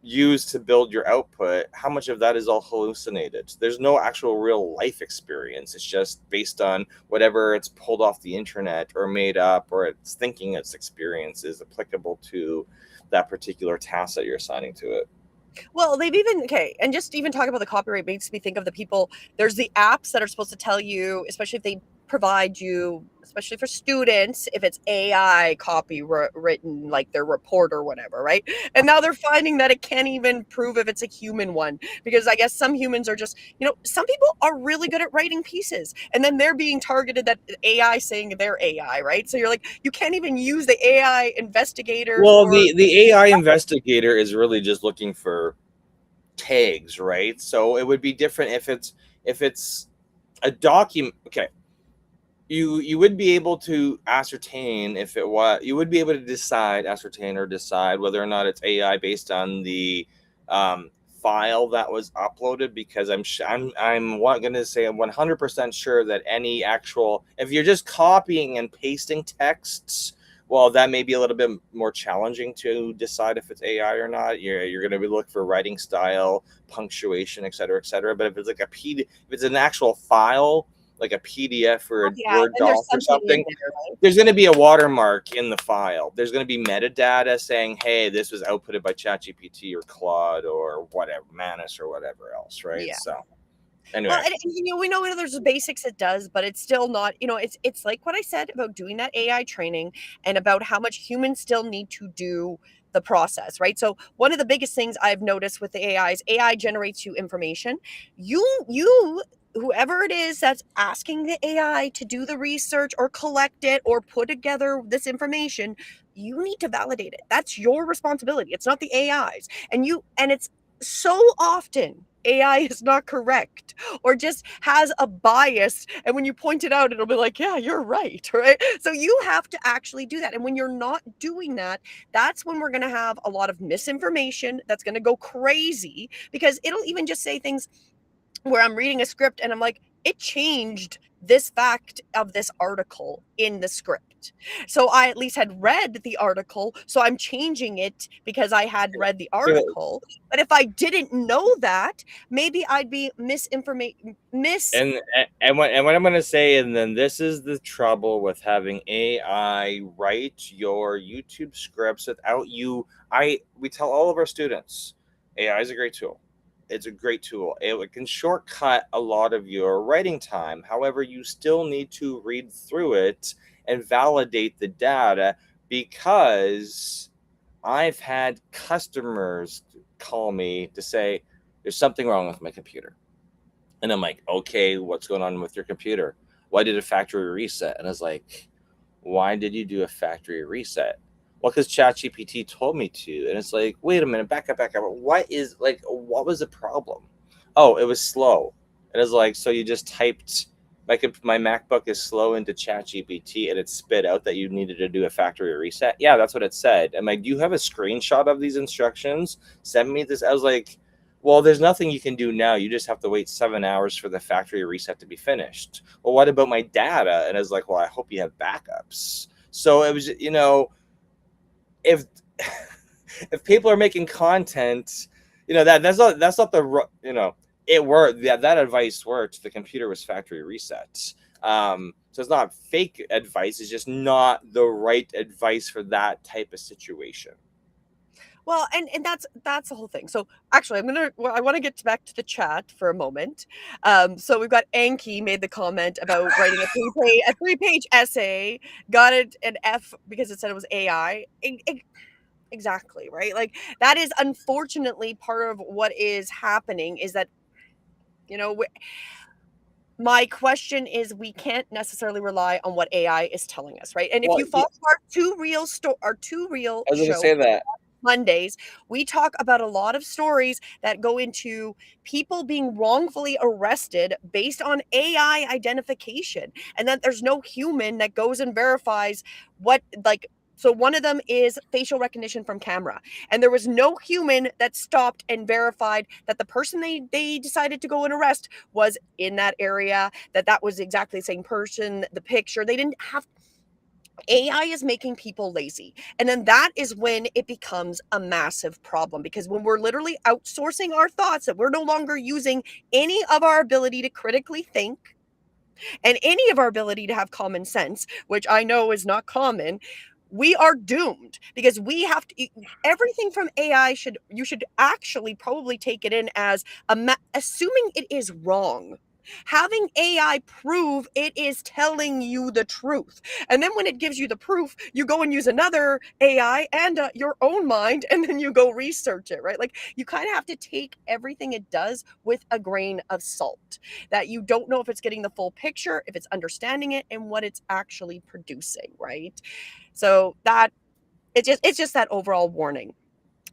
use to build your output, how much of that is all hallucinated? There's no actual real life experience. It's just based on whatever it's pulled off the internet or made up, or it's thinking its experience is applicable to that particular task that you're assigning to it. Well, they've even, and just even talking about the copyright makes me think of the people, there's the apps that are supposed to tell you, especially if they provide you, especially for students, if it's AI copy written, like their report or whatever, right? And now they're finding that it can't even prove if it's a human one, because I guess some humans are just, some people are really good at writing pieces, and then they're being targeted that AI saying they're AI, right? So you're like, you can't even use the AI investigator. Well, the AI investigator is really just looking for tags, right? So it would be different if it's a document. Okay. You would be able to ascertain if it was, you would be able to ascertain or decide whether or not it's AI based on the file that was uploaded, because I'm going to say I'm 100% sure that any actual, if you're just copying and pasting texts, well, that may be a little bit more challenging to decide if it's AI or not. You're going to be looking for writing style, punctuation, et cetera, et cetera. But if it's like if it's an actual file, like a PDF or a Word doc or something, there's going to be a watermark in the file. There's going to be metadata saying, hey, this was outputted by ChatGPT or Claude or whatever, Manus or whatever else, right? Yeah. So anyway. Well, and, we know there's the basics it does, but it's still not, it's like what I said about doing that AI training and about how much humans still need to do the process, right? So one of the biggest things I've noticed with the AI is AI generates you information. You whoever it is that's asking the AI to do the research or collect it or put together this information, you need to validate it. That's your responsibility. It's not the AI's. And it's so often AI is not correct or just has a bias. And when you point it out, it'll be like, yeah, you're right. Right. So you have to actually do that. And when you're not doing that, that's when we're going to have a lot of misinformation that's going to go crazy, because it'll even just say things where I'm reading a script and I'm like, it changed this fact of this article in the script. So I at least had read the article, so I'm changing it because I had read the article. But if I didn't know that, maybe I'd be And what I'm going to say, and then this is the trouble with having AI write your YouTube scripts without you. We tell all of our students, AI is a great tool. It's a great tool. It can shortcut a lot of your writing time. However, you still need to read through it and validate the data, because I've had customers call me to say there's something wrong with my computer. And I'm like, okay, what's going on with your computer? Why did a factory reset? And I was like, why did you do a factory reset? Well, because ChatGPT told me to. And it's like, wait a minute, back up. What was the problem? Oh, it was slow. And it's like, so you just typed, my MacBook is slow into ChatGPT and it spit out that you needed to do a factory reset. Yeah, that's what it said. I'm like, do you have a screenshot of these instructions? Send me this. I was like, well, there's nothing you can do now. You just have to wait 7 hours for the factory reset to be finished. Well, what about my data? And I was like, well, I hope you have backups. So it was, if if people are making content, that's not the it worked. That advice worked. The computer was factory reset. So it's not fake advice. It's just not the right advice for that type of situation. Well, and that's the whole thing. So actually, I want to get back to the chat for a moment. So we've got Anki made the comment about writing a 3-page essay, got it an F because it said it was AI. Exactly, right? Like that is unfortunately part of what is happening is that, my question is we can't necessarily rely on what AI is telling us, right? And if you follow our two real I was going to shows say that. Mondays, we talk about a lot of stories that go into people being wrongfully arrested based on AI identification, and that there's no human that goes and verifies so one of them is facial recognition from camera, and there was no human that stopped and verified that the person they decided to go and arrest was in that area, that was exactly the same person, the picture. They didn't have AI is making people lazy. And then that is when it becomes a massive problem, because when we're literally outsourcing our thoughts, that we're no longer using any of our ability to critically think and any of our ability to have common sense, which I know is not common, we are doomed, because we have to everything from AI you should actually probably take it in as assuming it is wrong. Having AI prove it is telling you the truth. And then when it gives you the proof, you go and use another AI and your own mind, and then you go research it, right? Like you kind of have to take everything it does with a grain of salt, that you don't know if it's getting the full picture, if it's understanding it, and what it's actually producing, right? So that it's just that overall warning.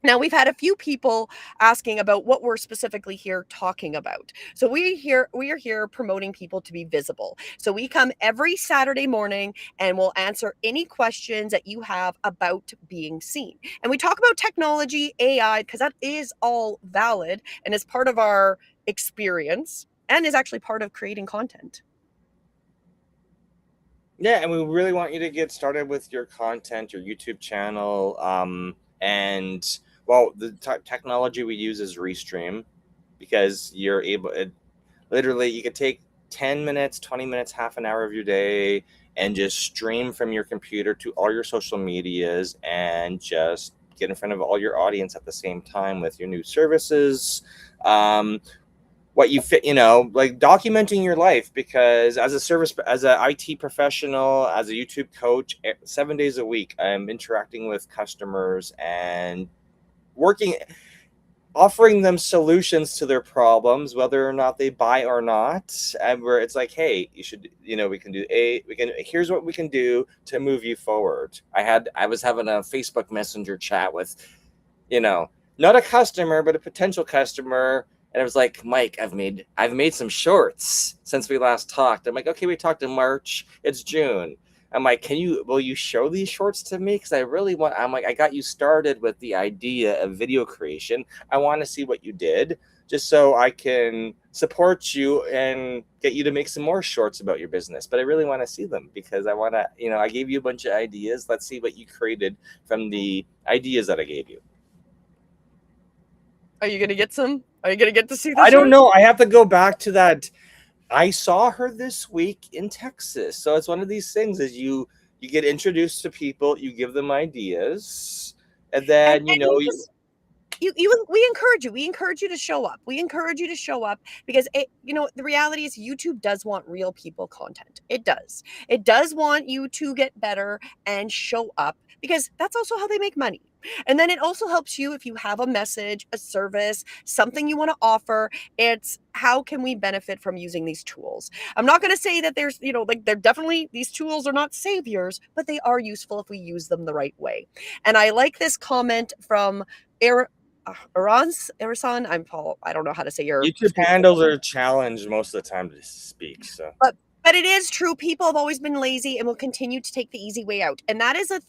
Now, we've had a few people asking about what we're specifically here talking about. So we are here promoting people to be visible. So we come every Saturday morning and we'll answer any questions that you have about being seen. And we talk about technology, AI, because that is all valid and is part of our experience and is actually part of creating content. Yeah, and we really want you to get started with your content, your YouTube channel, and well, the technology we use is Restream, because you're able. Literally, you could take 10 minutes, 20 minutes, half an hour of your day, and just stream from your computer to all your social medias, and just get in front of all your audience at the same time with your new services. What you fit, like documenting your life, because as an IT professional, as a YouTube coach, 7 days a week, I'm interacting with customers and offering them solutions to their problems, whether or not they buy or not. And where it's like, hey, you should, here's what we can do to move you forward. I was having a Facebook Messenger chat with, not a customer, but a potential customer. And I was like, Mike, I've made some shorts since we last talked. I'm like, okay, we talked in March. It's June. I'm like, will you show these shorts to me? Because I got you started with the idea of video creation. I want to see what you did, just so I can support you and get you to make some more shorts about your business. But I really want to see them, because I want to, I gave you a bunch of ideas. Let's see what you created from the ideas that I gave you. Are you going to get some? Are you going to get to see this? I don't know. I have to go back to that. I saw her this week in Texas. So it's one of these things, is you get introduced to people, you give them ideas, and then, we encourage you to show up. We encourage you to show up because the reality is YouTube does want real people content. It does want you to get better and show up because that's also how they make money. And then it also helps you if you have a message, a service, something you want to offer. It's how can we benefit from using these tools? I'm not going to say that there's, they're definitely, these tools are not saviors, but they are useful if we use them the right way. And I like this comment from Arasan. I'm Paul. I don't know how to say your YouTube handles are challenged most of the time to speak. So, but it is true. People have always been lazy and will continue to take the easy way out. And that is a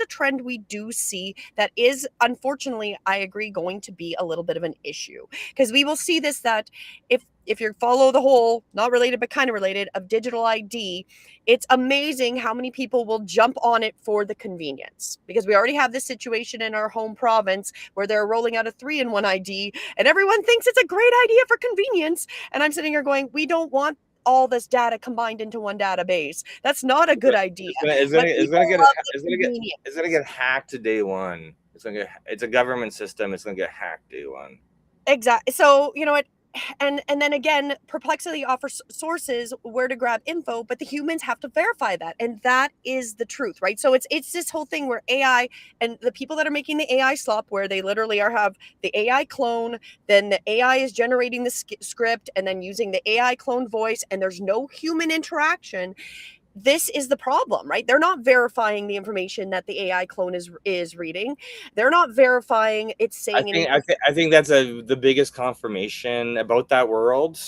trend we do see that is, unfortunately, I agree, going to be a little bit of an issue. Because we will see this, that if you follow the whole, not related but kind of related, of digital ID, it's amazing how many people will jump on it for the convenience. Because we already have this situation in our home province where they're rolling out a 3-in-1 ID and everyone thinks it's a great idea for convenience. And I'm sitting here going, we don't want all this data combined into one database. That's not a good idea. It's gonna get hacked day one. It's a government system. It's gonna get hacked day one. Exactly. So and then again, Perplexity offers sources where to grab info, but the humans have to verify that, and that is the truth, right? So it's this whole thing where AI and the people that are making the AI slop, where they literally have the AI clone, then the AI is generating the script, and then using the AI clone voice, and there's no human interaction. This is the problem, right? They're not verifying the information that the AI clone is reading. They're not verifying it's saying. I think that's the biggest confirmation about that world.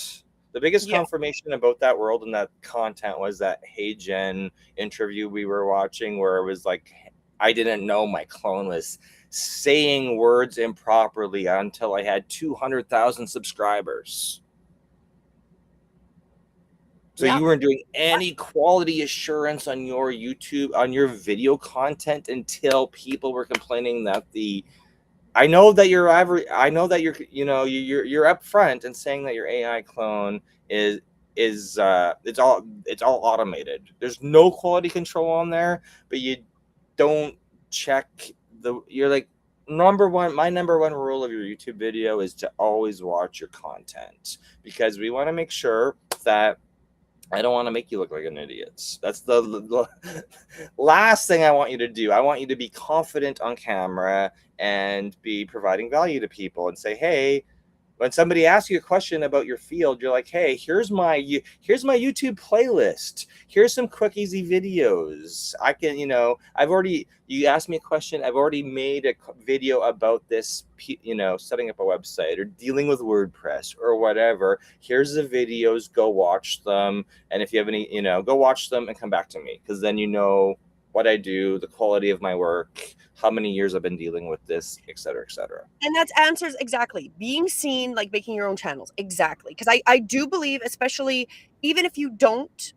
The biggest confirmation about that world and that content was that Hey Jen interview we were watching, where it was like, I didn't know my clone was saying words improperly until I had 200,000 subscribers. So you weren't doing any quality assurance on your YouTube, on your video content, until people were complaining that I know that you're upfront and saying that your AI clone is it's all automated. There's no quality control on there, but you don't check you're like, my number one rule of your YouTube video is to always watch your content, because we want to make sure that I don't want to make you look like an idiot. That's the last thing I want you to do. I want you to be confident on camera and be providing value to people and say, hey, when somebody asks you a question about your field, you're like, hey, here's my YouTube playlist. Here's some quick, easy videos. You asked me a question. I've already made a video about this, setting up a website or dealing with WordPress or whatever. Here's the videos. Go watch them. And if you have any, go watch them and come back to me, because then you know what I do, the quality of my work, how many years I've been dealing with this, et cetera, et cetera. And that's answers exactly. Being seen, like making your own channels. Exactly. Because I do believe, especially even if you don't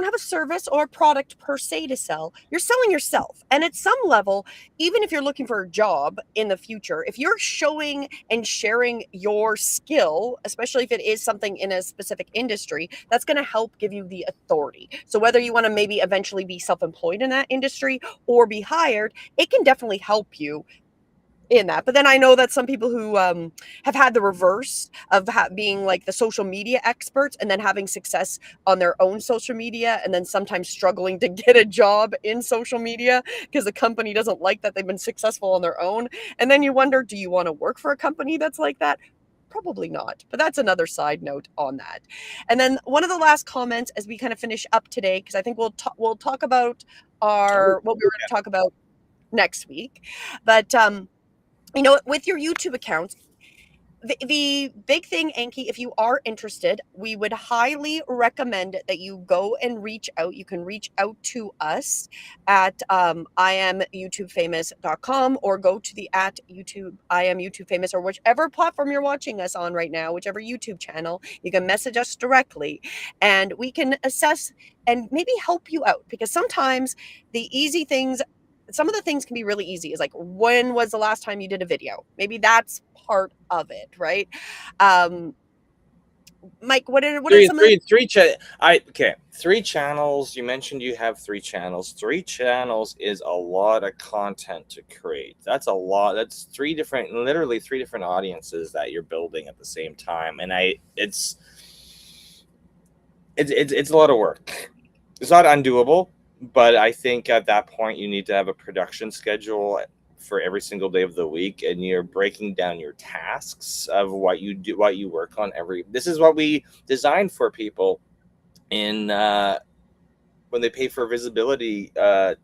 have a service or a product per se to sell, you're selling yourself. And at some level, even if you're looking for a job in the future, if you're showing and sharing your skill, especially if it is something in a specific industry, that's going to help give you the authority. So whether you want to maybe eventually be self-employed in that industry or be hired, it can definitely help you in that. But then I know that some people who have had the reverse of being like the social media experts and then having success on their own social media, and then sometimes struggling to get a job in social media because the company doesn't like that they've been successful on their own. And then you wonder, do you want to work for a company that's like that? Probably not, but that's another side note on that. And then one of the last comments as we kind of finish up today, because I think we'll talk about what we were going to talk about next week, but with your YouTube accounts, the big thing, Anki, if you are interested, we would highly recommend that you go and reach out. You can reach out to us at IamYouTubeFamous.com, or go to the @YouTube IamYouTubeFamous, or whichever platform you're watching us on right now, whichever YouTube channel. You can message us directly, and we can assess and maybe help you out, because sometimes some of the things can be really easy. It's like, when was the last time you did a video? Maybe that's part of it, right? Mike, what are some of the three channels. You mentioned you have 3 channels. 3 channels is a lot of content to create. That's a lot. That's literally three different audiences that you're building at the same time. And it's a lot of work. It's not undoable, but I think at that point you need to have a production schedule for every single day of the week, and you're breaking down your tasks of what you do, what you work on this is what we designed for people in when they pay for visibility when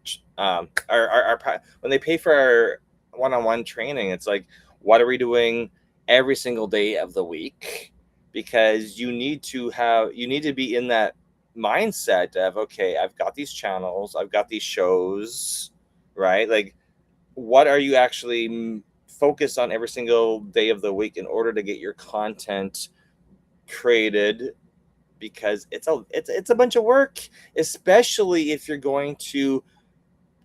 they pay for our one-on-one training. It's like, what are we doing every single day of the week? Because you need to be in that mindset of, okay, I've got these channels, I've got these shows, right? Like, what are you actually focused on every single day of the week in order to get your content created? Because it's a bunch of work, especially if you're going to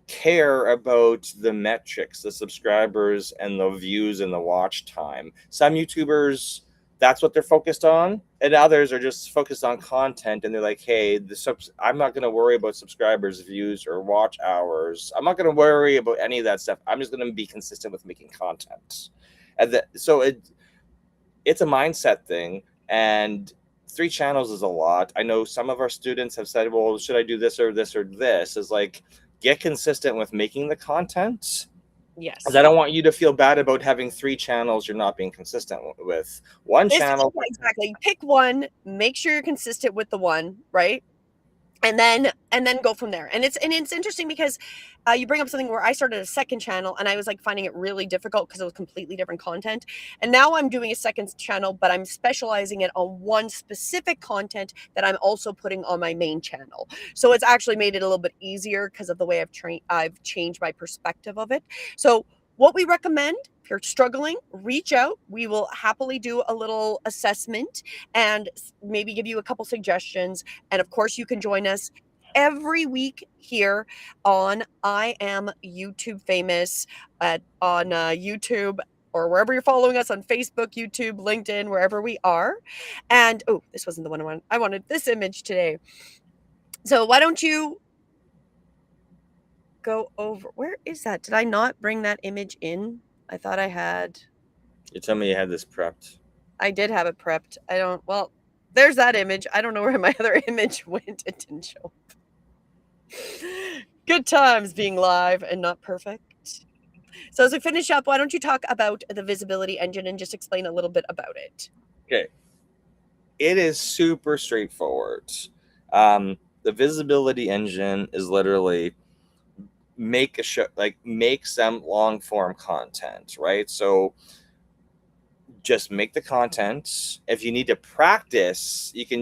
care about the metrics, the subscribers and the views and the watch time. Some YouTubers, that's what they're focused on, and others are just focused on content, and they're like, hey, I'm not going to worry about subscribers, views, or watch hours. I'm not going to worry about any of that stuff. I'm just going to be consistent with making content. And so it's a mindset thing, and 3 channels is a lot. I know some of our students have said, well, should I do this or this or this? Is like, get consistent with making the content. yes. Because I don't want you to feel bad about having 3 channels you're not being consistent with. One channel. Exactly. Pick one, make sure you're consistent with the one, right? And then go from there. And it's interesting because you bring up something where I started a second channel and I was like finding it really difficult because it was completely different content. And now I'm doing a second channel, but I'm specializing it on one specific content that I'm also putting on my main channel. So it's actually made it a little bit easier because of the way I've changed my perspective of it. So what we recommend, if you're struggling, reach out. We will happily do a little assessment and maybe give you a couple suggestions. And of course, you can join us every week here on I Am YouTube Famous on YouTube, or wherever you're following us on Facebook, YouTube, LinkedIn, wherever we are. And oh, this wasn't the one I wanted. I wanted this image today. So why don't you go over? Where is that? Did I not bring that image in? I thought I had. You tell me you had this prepped. I did have it prepped. Well, there's that image. I don't know where my other image went. It didn't show up. Good times being live and not perfect. So as we finish up, why don't you talk about the visibility engine and just explain a little bit about it? Okay. It is super straightforward. The visibility engine is literally make some long form content, right? So just make the content. If you need to practice, you can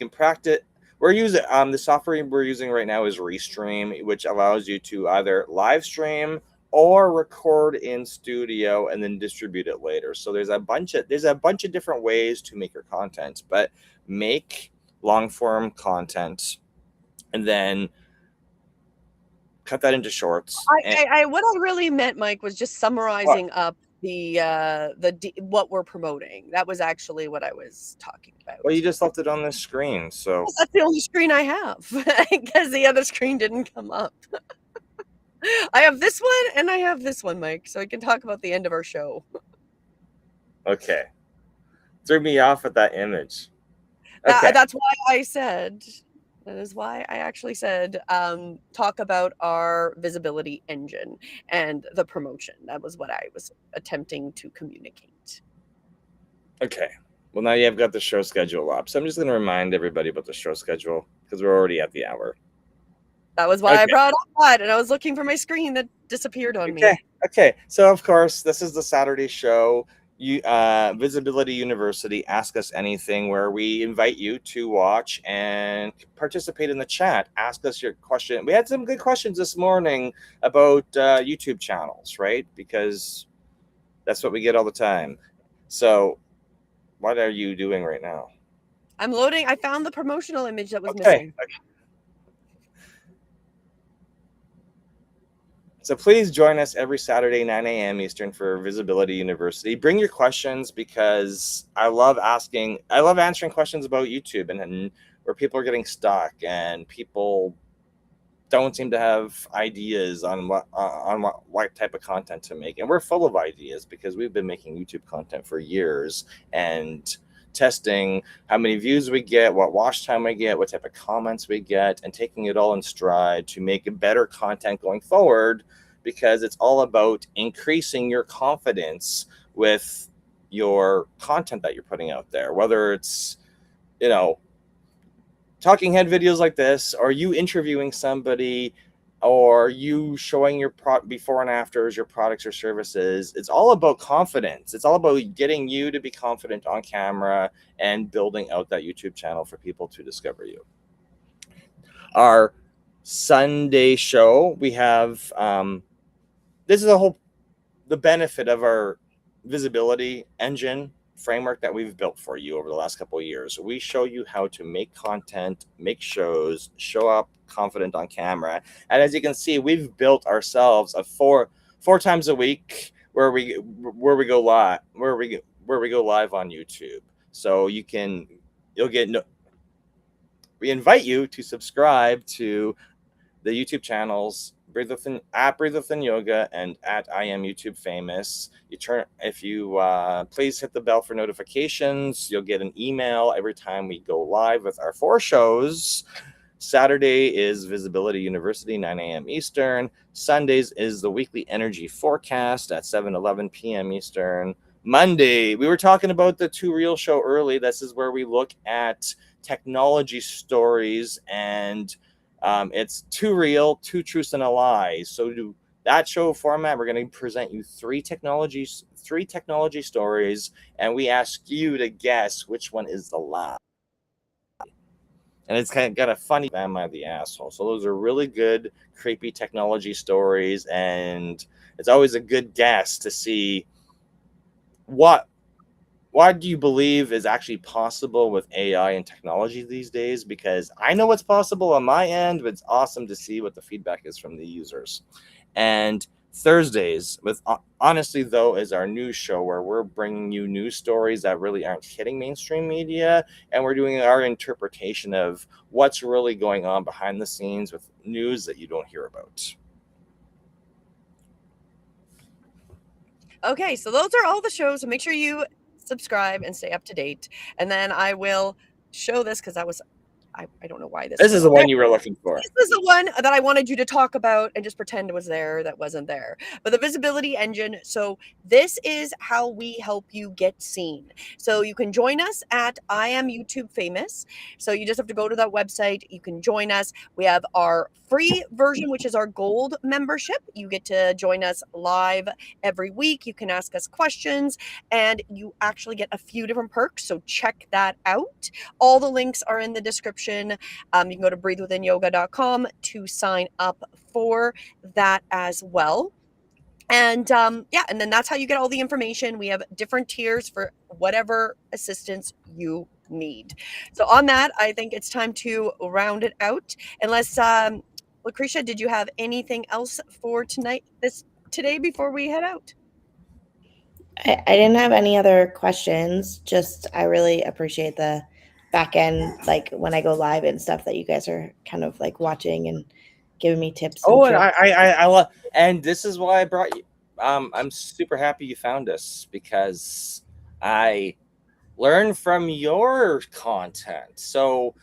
practice. We're using the software we're using right now is Restream, which allows you to either live stream or record in studio and then distribute it later. So there's a bunch of different ways to make your content, but make long form content and then cut that into shorts. What I really meant, Mike, was just summarizing up what we're promoting. That was actually what I was talking about. Well, you just left it on the screen, so that's the only screen I have because the other screen didn't come up. I have this one and I have this one, Mike, so I can talk about the end of our show. Okay. Threw me off with that image. Okay. That's why I said. That is why I actually said talk about our visibility engine and the promotion. That was what I was attempting to communicate. Okay. Well, now you have got the show schedule up. So I'm just going to remind everybody about the show schedule because we're already at the hour. That was why I brought up that, and I was looking for my screen that disappeared on me. Okay. So, of course, this is the Saturday show. Visibility University, Ask Us Anything, where we invite you to watch and participate in the chat. Ask us your question. We had some good questions this morning about YouTube channels, right? Because that's what we get all the time. So what are you doing right now? I'm loading. I found the promotional image that was missing. So please join us every Saturday, 9 a.m. Eastern for Visibility University. Bring your questions because I love answering questions about YouTube and where people are getting stuck and people don't seem to have ideas on what type of content to make. And we're full of ideas because we've been making YouTube content for years and testing how many views we get, what watch time we get, what type of comments we get, and taking it all in stride to make better content going forward, because it's all about increasing your confidence with your content that you're putting out there, whether it's, talking head videos like this, or you interviewing somebody, or you showing your before and afters, your products or services. It's all about confidence. It's all about getting you to be confident on camera and building out that YouTube channel for people to discover you. Our Sunday show, we have, this is the benefit of our visibility engine framework that we've built for you over the last couple of years. We show you how to make content, make shows, show up confident on camera. And as you can see, we've built ourselves a four times a week where we go live on YouTube. So we invite you to subscribe to the YouTube channels Breathe Within Yoga and at I Am YouTube Famous. Please hit the bell for notifications. You'll get an email every time we go live with our 4 shows. Saturday is Visibility University, 9 a.m. Eastern. Sundays is the weekly energy forecast at 7:11 p.m. Eastern. Monday, we were talking about the Too Real show early. This is where we look at technology stories, and it's Too Real, 2 Truths and a Lie. So that show format, we're going to present you 3 technology stories, and we ask you to guess which one is the lie. And it's kind of got a funny "Am I the asshole?" So those are really good, creepy technology stories, and it's always a good guess to see what do you believe is actually possible with AI and technology these days? Because I know what's possible on my end, but it's awesome to see what the feedback is from the users. And Thursdays, with Honestly Though, is our news show where we're bringing you news stories that really aren't hitting mainstream media, and we're doing our interpretation of what's really going on behind the scenes with news that you don't hear about. Okay, so those are all the shows. So make sure you subscribe and stay up to date. And then I will show this because I don't know why this is the one you were looking for. This is the one that I wanted you to talk about and just pretend it was there that wasn't there. But the visibility engine. So this is how we help you get seen. So you can join us at I Am YouTube Famous. So you just have to go to that website. You can join us. We have our free version, which is our gold membership. You get to join us live every week. You can ask us questions, and you actually get a few different perks. So check that out. All the links are in the description. You can go to breathewithinyoga.com to sign up for that as well. And and then that's how you get all the information. We have different tiers for whatever assistance you need. So on that, I think it's time to round it out. Unless Lucretia, did you have anything else for today before we head out? I didn't have any other questions. Just I really appreciate the back end, like when I go live and stuff, that you guys are kind of like watching and giving me tips. Oh, and I love, and this is why I brought you. I'm super happy you found us because I learn from your content. So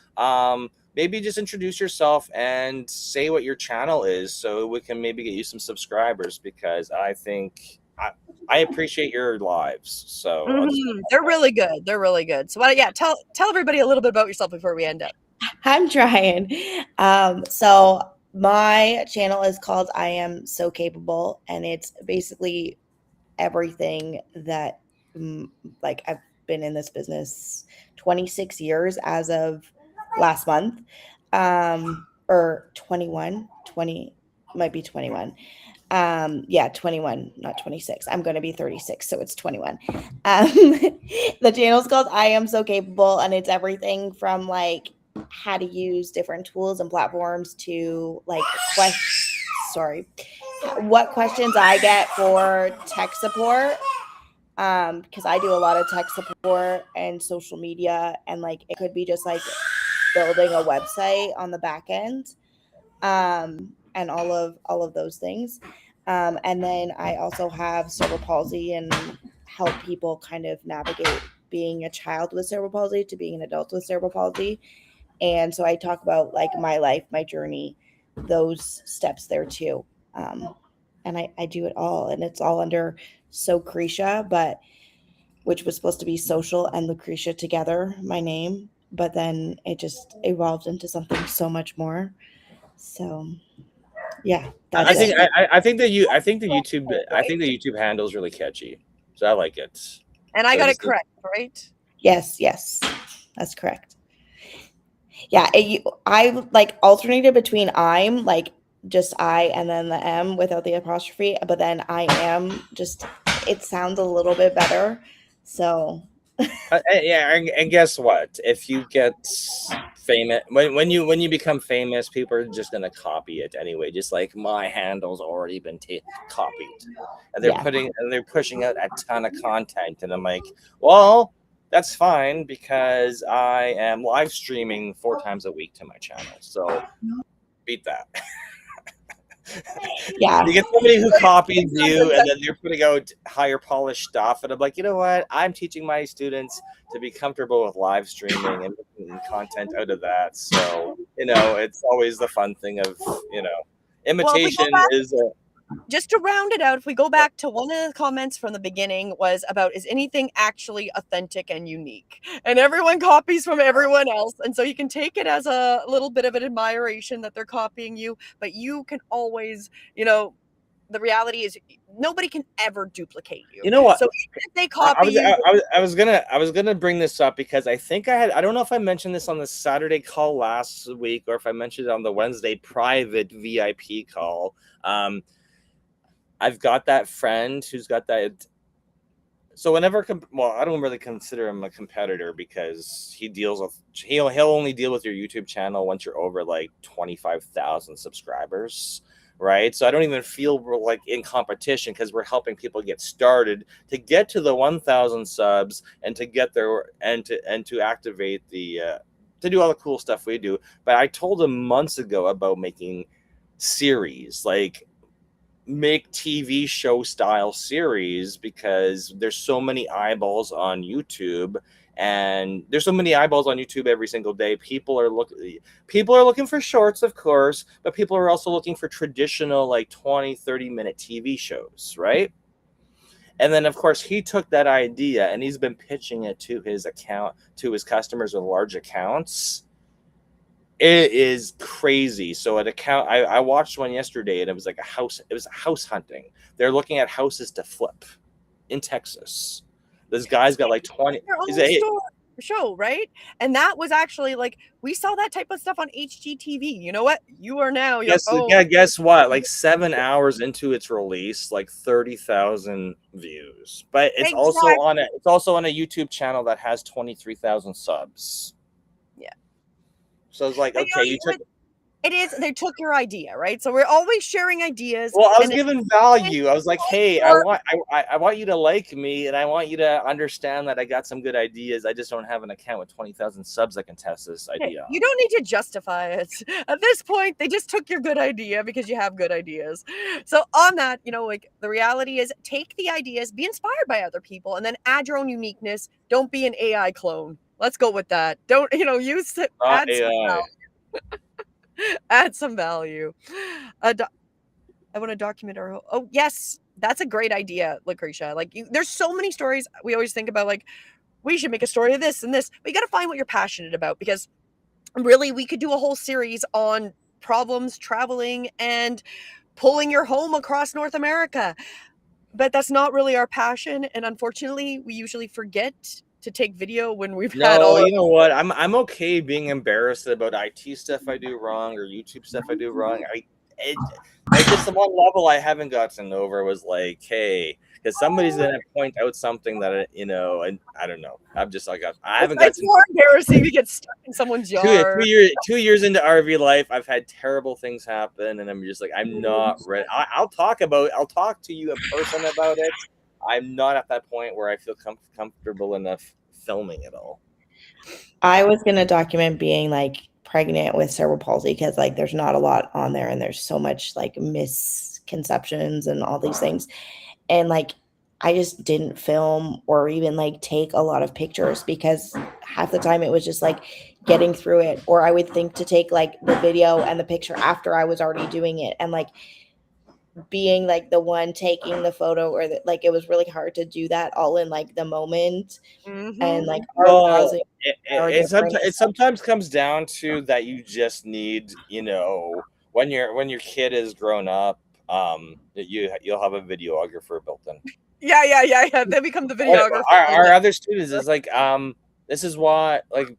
maybe just introduce yourself and say what your channel is so we can maybe get you some subscribers, because I think I appreciate your lives. So they're really good. They're really good. So tell everybody a little bit about yourself before we end up. I'm trying. So my channel is called I Am So Capable, and it's basically everything that like I've been in this business 26 years as of last month, or 21, 20, might be 21. 21, not 26. I'm going to be 36, so it's 21. The channel's called I Am So Capable, and it's everything from like how to use different tools and platforms to like what questions I get for tech support, because I do a lot of tech support and social media, and like it could be just like building a website on the back end, and all of those things. And then I also have cerebral palsy and help people kind of navigate being a child with cerebral palsy to being an adult with cerebral palsy. And so I talk about like my life, my journey, those steps there too. And I do it all, and it's all under Socretia, but which was supposed to be social and Lucretia together, my name, but then it just evolved into something so much more. So yeah, I that's think it. I think the YouTube handle is really catchy, so I like it. And I So got it just- correct, right? Yes, that's correct. Yeah, I like alternated between I'm like just I and then the M without the apostrophe, but then I am just it sounds a little bit better. So Yeah, and guess what? If you get famous, when you become famous, people are just gonna copy it anyway. Just like my handle's already been copied, and they're pushing out a ton of content, and I'm like, well, that's fine because I am live streaming 4 times a week to my channel, so beat that. yeah. You get somebody who copies you, and then they're putting out higher polished stuff, and I'm like, you know what? I'm teaching my students to be comfortable with live streaming and making content out of that. So it's always the fun thing of imitation is. Just to round it out, if we go back to one of the comments from the beginning was about, is anything actually authentic and unique? And everyone copies from everyone else. And so you can take it as a little bit of an admiration that they're copying you, but you can always, the reality is nobody can ever duplicate you. You know what? So even if they copy you. I was gonna bring this up because I think I don't know if I mentioned this on the Saturday call last week or if I mentioned it on the Wednesday private VIP call. I've got that friend who's got that. So whenever, I don't really consider him a competitor because he'll only deal with your YouTube channel once you're over like 25,000 subscribers, right? So I don't even feel we're like in competition because we're helping people get started to get to the 1,000 subs and to get there and to activate to do all the cool stuff we do. But I told him months ago about making series, like make TV show style series, because there's so many eyeballs on YouTube, and there's so many eyeballs on YouTube every single day. People are looking for shorts, of course, but people are also looking for traditional like 20-30 minute TV shows, right? And then of course he took that idea and he's been pitching it to his customers with large accounts. It is crazy. So an account, I watched one yesterday, and it was like house hunting. They're looking at houses to flip in Texas. This guy's got like 20. Show, right? And that was actually like, we saw that type of stuff on HGTV. You know what? You are now. Guess what? Like 7 hours into its release, like 30,000 views. But it's also on a YouTube channel that has 23,000 subs. So it's like, okay, they took your idea, right? So we're always sharing ideas. Well, I was giving value. I was like, hey, I want you to like me, and I want you to understand that I got some good ideas. I just don't have an account with 20,000 subs that can test this idea. You don't need to justify it. At this point, they just took your good idea because you have good ideas. So on that, like the reality is, take the ideas, be inspired by other people, and then add your own uniqueness. Don't be an AI clone. Let's go with that. Don't, use it. Add some value. I want to document our. Oh yes, that's a great idea, Lucretia. Like there's so many stories we always think about. Like we should make a story of this and this, but you got to find what you're passionate about, because really we could do a whole series on problems traveling and pulling your home across North America. But that's not really our passion, and unfortunately, we usually forget to take video when we've had all. You know what? I'm okay being embarrassed about IT stuff I do wrong or YouTube stuff I do wrong. like just the one level I haven't gotten over was like, hey, because somebody's gonna point out something that and I don't know. I'm just like I haven't It's gotten more embarrassing to get stuck in someone's yard. 2 years into RV life. I've had terrible things happen, and I'm just like, I'm not ready. I'll talk to you in person about it. I'm not at that point where I feel comfortable enough filming it all. I was gonna document being like pregnant with cerebral palsy because like there's not a lot on there and there's so much like misconceptions and all these things. And like I just didn't film or even like take a lot of pictures because half the time it was just like getting through it, or I would think to take like the video and the picture after I was already doing it, and like being like the one taking the photo, or like it was really hard to do that all in like the moment. And like our Well, housing it sometimes comes down to that you just need, when your kid is grown up, you'll have a videographer built in. Yeah. They become the videographer. Our other students is like, this is why, like,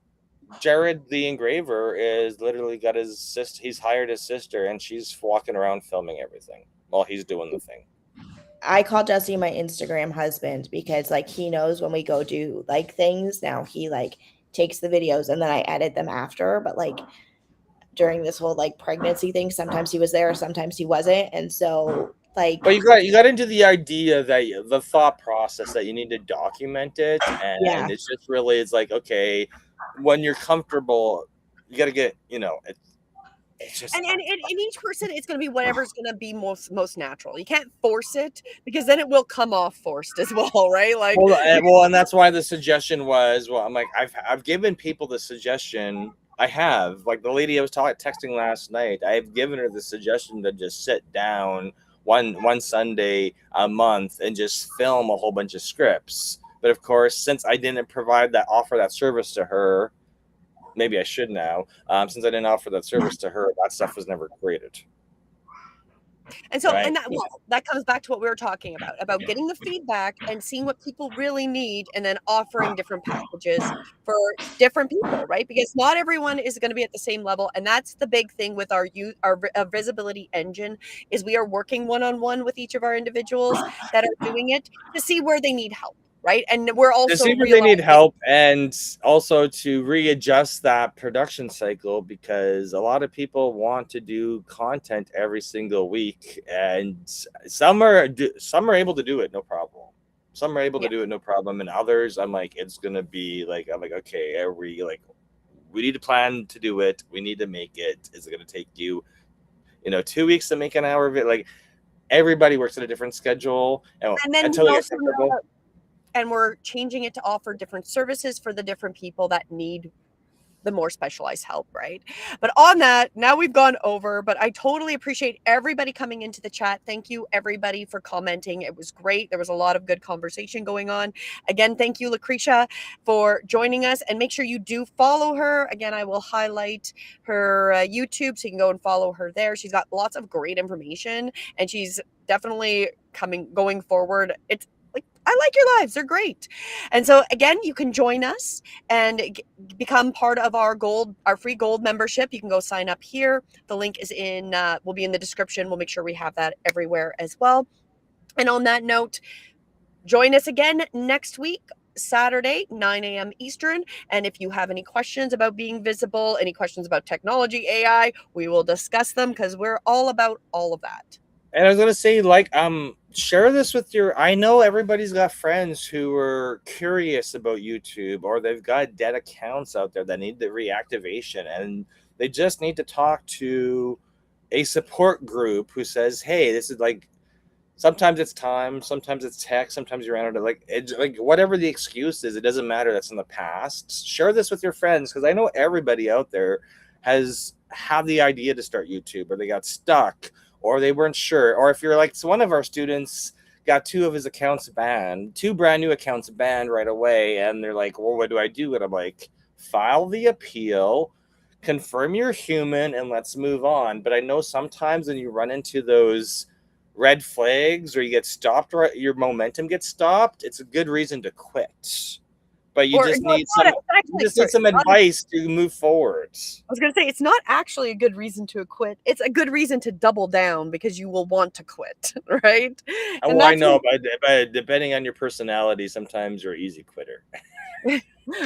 Jared the engraver is literally got his sister. He's hired his sister, and she's walking around filming everything while he's doing the thing. I call Jesse my Instagram husband because like he knows when we go do like things. Now he like takes the videos and then I edit them after. But like during this whole like pregnancy thing, sometimes he was there, sometimes he wasn't, and so like. But you got into the idea that the thought process that you need to document it, and it's just really, it's like, okay, when you're comfortable, you got to get, it's just, and in each person, it's going to be whatever's going to be most natural. You can't force it because then it will come off forced as well, right? Like, well, and that's why the suggestion was, I'm like, I've given people the suggestion. I have, like, the lady I was texting last night, I've given her the suggestion to just sit down one Sunday a month and just film a whole bunch of scripts. But of course, since I didn't offer that service to her, maybe I should now. Since I didn't offer that service to her, that stuff was never created. And so, right? And that comes back to what we were talking about getting the feedback and seeing what people really need, and then offering different packages for different people, right? Because not everyone is going to be at the same level, and that's the big thing with our visibility engine is we are working one-on-one with each of our individuals that are doing it to see where they need help. Right. And we're also to see where they need help, and also to readjust that production cycle, because a lot of people want to do content every single week, and some are able to do it no problem. Some are able to do it no problem, and others, I'm like, it's gonna be like, I'm like, okay, we need to plan to do it. We need to make it. Is it gonna take you, 2 weeks to make an hour of it? Like, everybody works at a different schedule, and then until you get comfortable. And we're changing it to offer different services for the different people that need the more specialized help, right? But on that, now we've gone over, but I totally appreciate everybody coming into the chat. Thank you, everybody, for commenting. It was great. There was a lot of good conversation going on. Again, thank you, Lucretia, for joining us. And make sure you do follow her. Again, I will highlight her YouTube, so you can go and follow her there. She's got lots of great information, and she's definitely going forward. I like your lives. They're great. And so again, you can join us and become part of our free gold membership. You can go sign up here. The link is will be in the description. We'll make sure we have that everywhere as well. And on that note, join us again next week, Saturday, 9 a.m. Eastern. And if you have any questions about being visible, any questions about technology, AI, we will discuss them, because we're all about all of that. And I was gonna say, share this with I know everybody's got friends who are curious about YouTube, or they've got dead accounts out there that need the reactivation, and they just need to talk to a support group who says, hey, this is like, sometimes it's time, sometimes it's tech, sometimes you're out of like whatever the excuse is, it doesn't matter. That's in the past. Share this with your friends, because I know everybody out there has had the idea to start YouTube, or they got stuck, or they weren't sure. Or if you're like, so one of our students got 2 of his accounts banned, 2 brand new accounts banned right away. And they're like, well, what do I do? And I'm like, file the appeal, confirm you're human, and let's move on. But I know sometimes when you run into those red flags, or you get stopped, your momentum gets stopped, it's a good reason to quit. but you Or just no, need it's not some. it's You actually just sorry, need some it's not advice to move forwards. I was gonna say it's not actually a good reason to quit. It's a good reason to double down because you will want to quit, right? And Oh, I that's know, but depending on your personality, sometimes you're an easy quitter.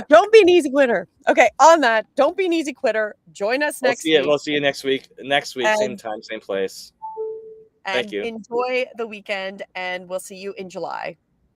don't be an easy quitter. Okay, on that, don't be an easy quitter. Join us We'll next see you. week We'll see you next week. Next week, same and time, same place. Thank you. enjoy the weekend, and we'll see you in July.